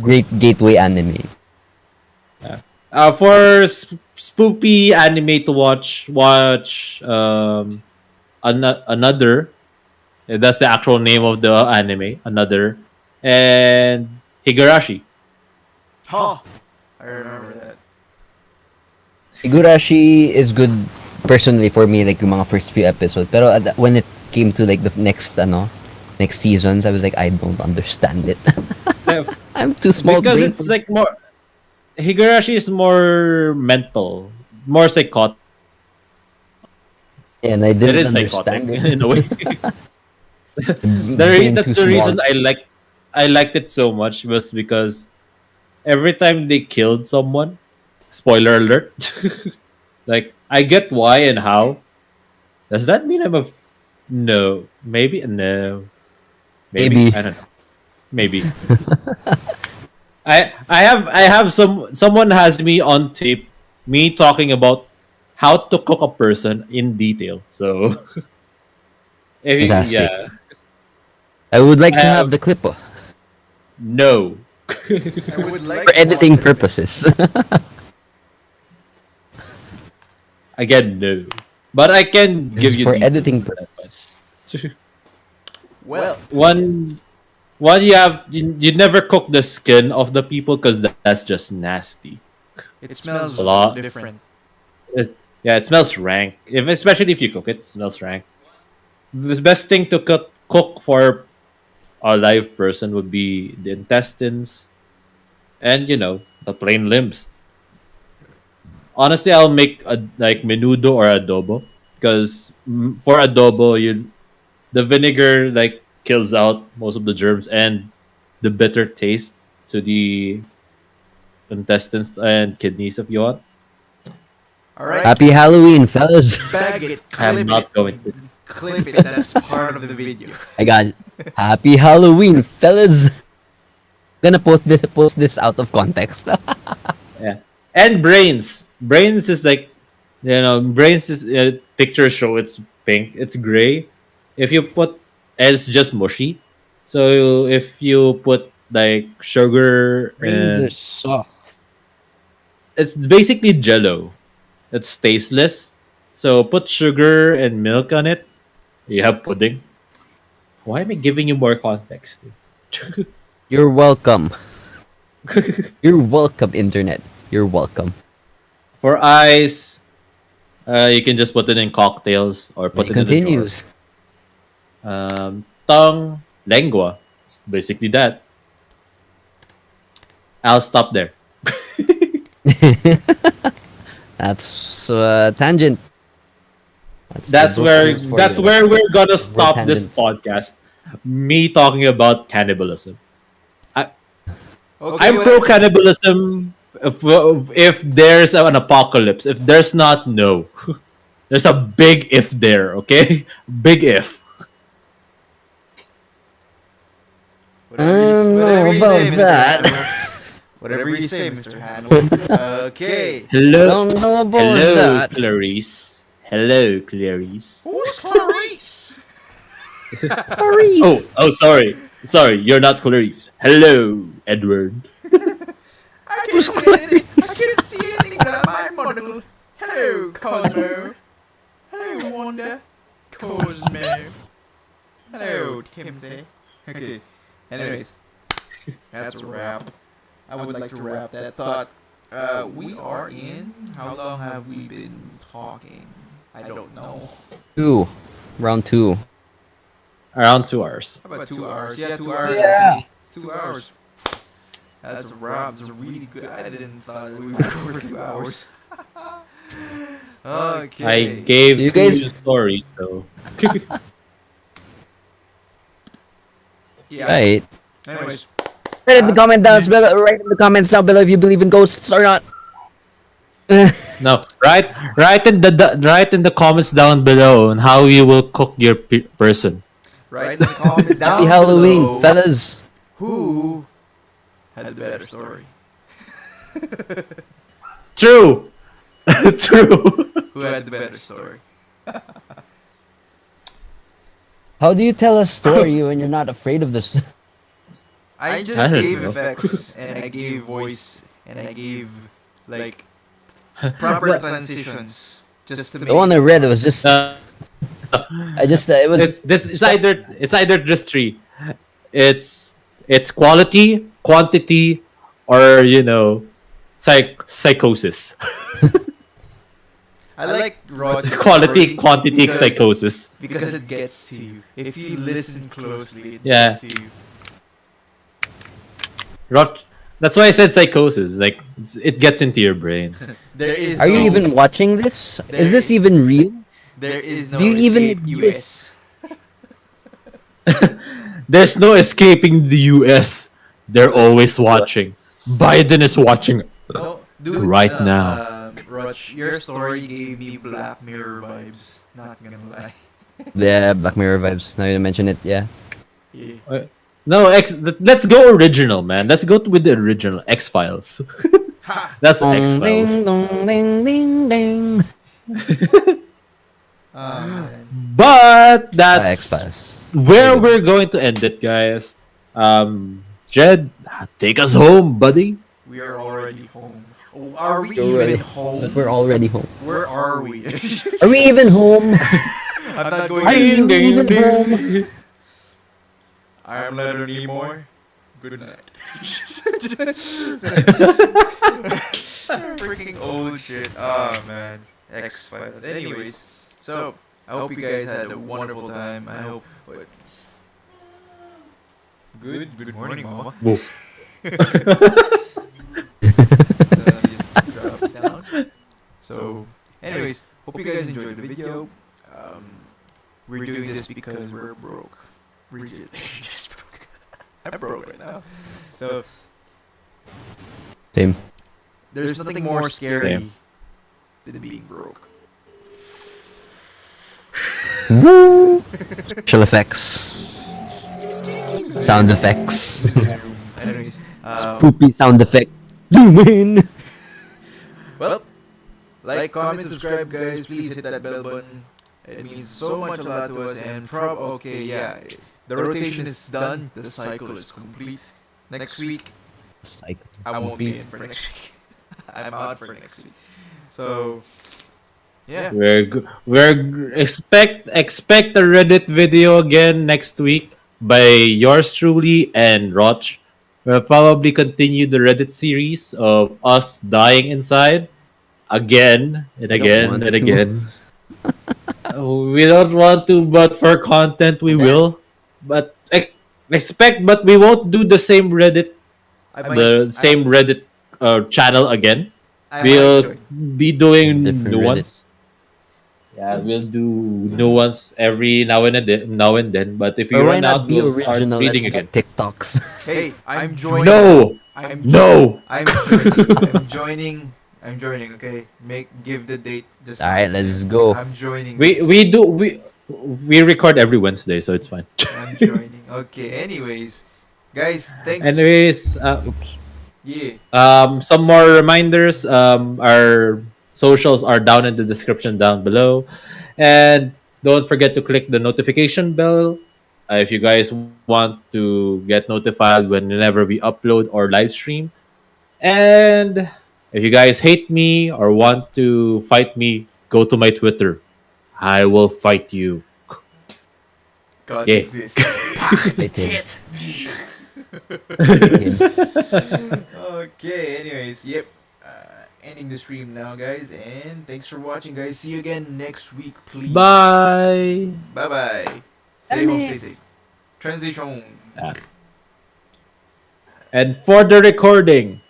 great gateway anime. For spoopy anime to watch another. That's the actual name of the anime. Another, and Higurashi. huh. I remember that. Higurashi is good personally for me, like yung mga first few episodes. Pero when it came to like the next seasons, I was like, I don't understand it. I'm too small Because brain it's like more. Higurashi is more mental, more psychotic. and I It didn't is psychotic understand it. in a way. Brain That's too the reason small. I liked it so much, was because every time they killed someone, spoiler alert, like I get why and how. Does that mean no? Maybe no. Maybe. I don't know. Maybe. I have someone has me on tape, me talking about how to cook a person in detail. So Fantastic. yeah. I would like to I have the clip No. I would like for to editing watch it. purposes. Again, no. But I can give you for details. editing purposes. Well, one you never cook the skin of the people, because that's just nasty. it smells a lot. different. Yeah, it smells rank. Especially if you cook it, it smells rank. The best thing to cook for a live person would be the intestines and the plain limbs. Honestly, I'll make like menudo or adobo, because for adobo, the vinegar like kills out most of the germs and the bitter taste to the intestines and kidneys, if you want. All right. Happy Halloween, fellas! Bag it. I'm Clip not it. going to. Clip it. That's part of the video. I got it. Happy Halloween, fellas! Gonna post this out of context. Yeah. And brains. Brains is like, brains is pictures show it's pink. It's gray. If you put, and it's just mushy. So if you put like sugar, Brains are soft. it's basically jello. It's tasteless. So put sugar and milk on it. You have pudding. Why am I giving you more context? You're welcome. You're welcome, internet. You're welcome. For eyes, you can just put it in cocktails or put It it in a jar. continues. Tongue, lengua. It's basically that. I'll stop there. That's tangent. That's the where book for that's you. where we're gonna stop this tangents. podcast. Me talking about cannibalism. Okay, I'm pro cannibalism if there's an apocalypse. If there's not, no. There's a big if there, okay? Big if. Whatever you about say, Mr. that. Handel. Whatever you say, Mr. Handel. Okay. Hello, Don't know about hello, that. Clarice. Hello, Clarice. Who's Clarice? Sorry, you're not Clarice. Hello, Edward. I couldn't see anything but my monocle. Hello, Cosmo. Hello, Wanda. Cosmo. Hello, Timothy. Okay. Anyways, that's a wrap. I would like to wrap that thought. We are in. How long have we been talking? I don't know. Round 2. Around 2 hours. How about 2 hours? Yeah, 2 hours. Yeah. 2 hours. That's a wrap. It's really good. I didn't thought we would go for 2 hours. Okay. I gave You you guys- stories, so. Yeah. Right. Anyways. Write in the comment down below. Write in the comments down below if you believe in ghosts or not. No, write in the comments down below on how you will cook your person. Right in the comments down Happy Halloween, below, fellas. who had the better story? True. True. Who had the better story? How do you tell a story when you're not afraid of this? I I just don't gave know. effects and I gave voice and I gave like proper transitions just to make The one I read, it was just. Uh, It was. it's either just three. It's quality, quantity, or psychosis. I like Roger's Quality, story quantity, because- psychosis. because it gets to you. If you listen closely, it Yeah. gets to you. That's why I said psychosis. Like it gets into your brain. There is Are you no- even watching this? There- Is this even real? There is no Do you even escape US. There's no escaping the U.S. They're always watching. Biden is watching. No, dude, Right now. Rog, your story gave me Black Mirror vibes. Not gonna lie. Yeah, Black Mirror vibes. Now you mention it, yeah. Yeah. No, let's go original, man. Let's go with the original X Files. Ha! That's X Files. Ding, dong, ding, ding, ding. Man. But X that's Files. where we're going to end it, guys. Jed, take us home, buddy. We are already home. Oh, are we You're even already- home? We're already home. Where are we? Are we even home? I'm not going Are you to. even home? I'm Leonard Nimoy. Good night. Freaking old shit. Oh man. X Files. Anyways, so I hope you guys had a wonderful time. I hope. Wait. Good morning, Mama. Whoa. Just drop down. So, anyways, hope you guys enjoyed the video. We're doing this because we're broke. We're just broke. I'm broke right now. So, Same. there's nothing more scary Same. than being broke. Woo! Special effects. Sound effects. Anyways, Poopy sound effect. Zoom in. well, like, comment, subscribe, guys. Please hit that bell button. It means so much a lot to us. And okay, yeah, the rotation is done. The cycle is complete. Next week, I won't be in for next week. I'm out for next week. So, yeah. Expect a Reddit video again next week by yours truly and Roch. We'll probably continue the Reddit series of us dying inside again and again want and to. again. We don't want to, but for content we will. But expect, but we won't do the same Reddit, I might- the same Reddit channel again. I We'll enjoy. be doing Different new Reddit. ones. Yeah, we'll do new ones every now and then. But if we Or why run not out, be we'll start original? Let's reading make again. TikToks. Hey, I'm joining. No, I'm no. I'm joining. I'm joining. I'm joining. Okay, give the date. Just All right, let's go. I'm joining. We This. we do we record every Wednesday, so it's fine. I'm joining. Okay. Anyways, guys, thanks. Anyways, Oops. Yeah. some more reminders. Our socials are down in the description down below, and don't forget to click the notification bell if you guys want to get notified whenever we upload or live stream. And if you guys hate me or want to fight me, go to my Twitter. I will fight you. God Yeah. exists. Hate him. Hit. Hate him. Okay. Anyways, yep. Ending the stream now, guys, and thanks for watching, guys. See you again next week, please. Bye. Bye bye. Stay home, stay safe. Transition. And for the recording,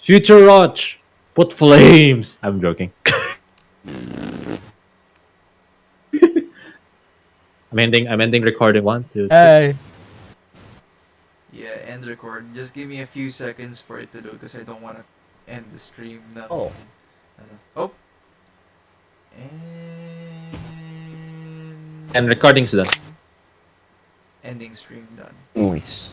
Future Watch, put flames. I'm joking. I'm ending recording. 1, 2, 3. Hey. Yeah, end record. Just give me a few seconds for it to do because I don't want to end the stream now. Oh. Oh. And recording's done. Ending stream done. Nice.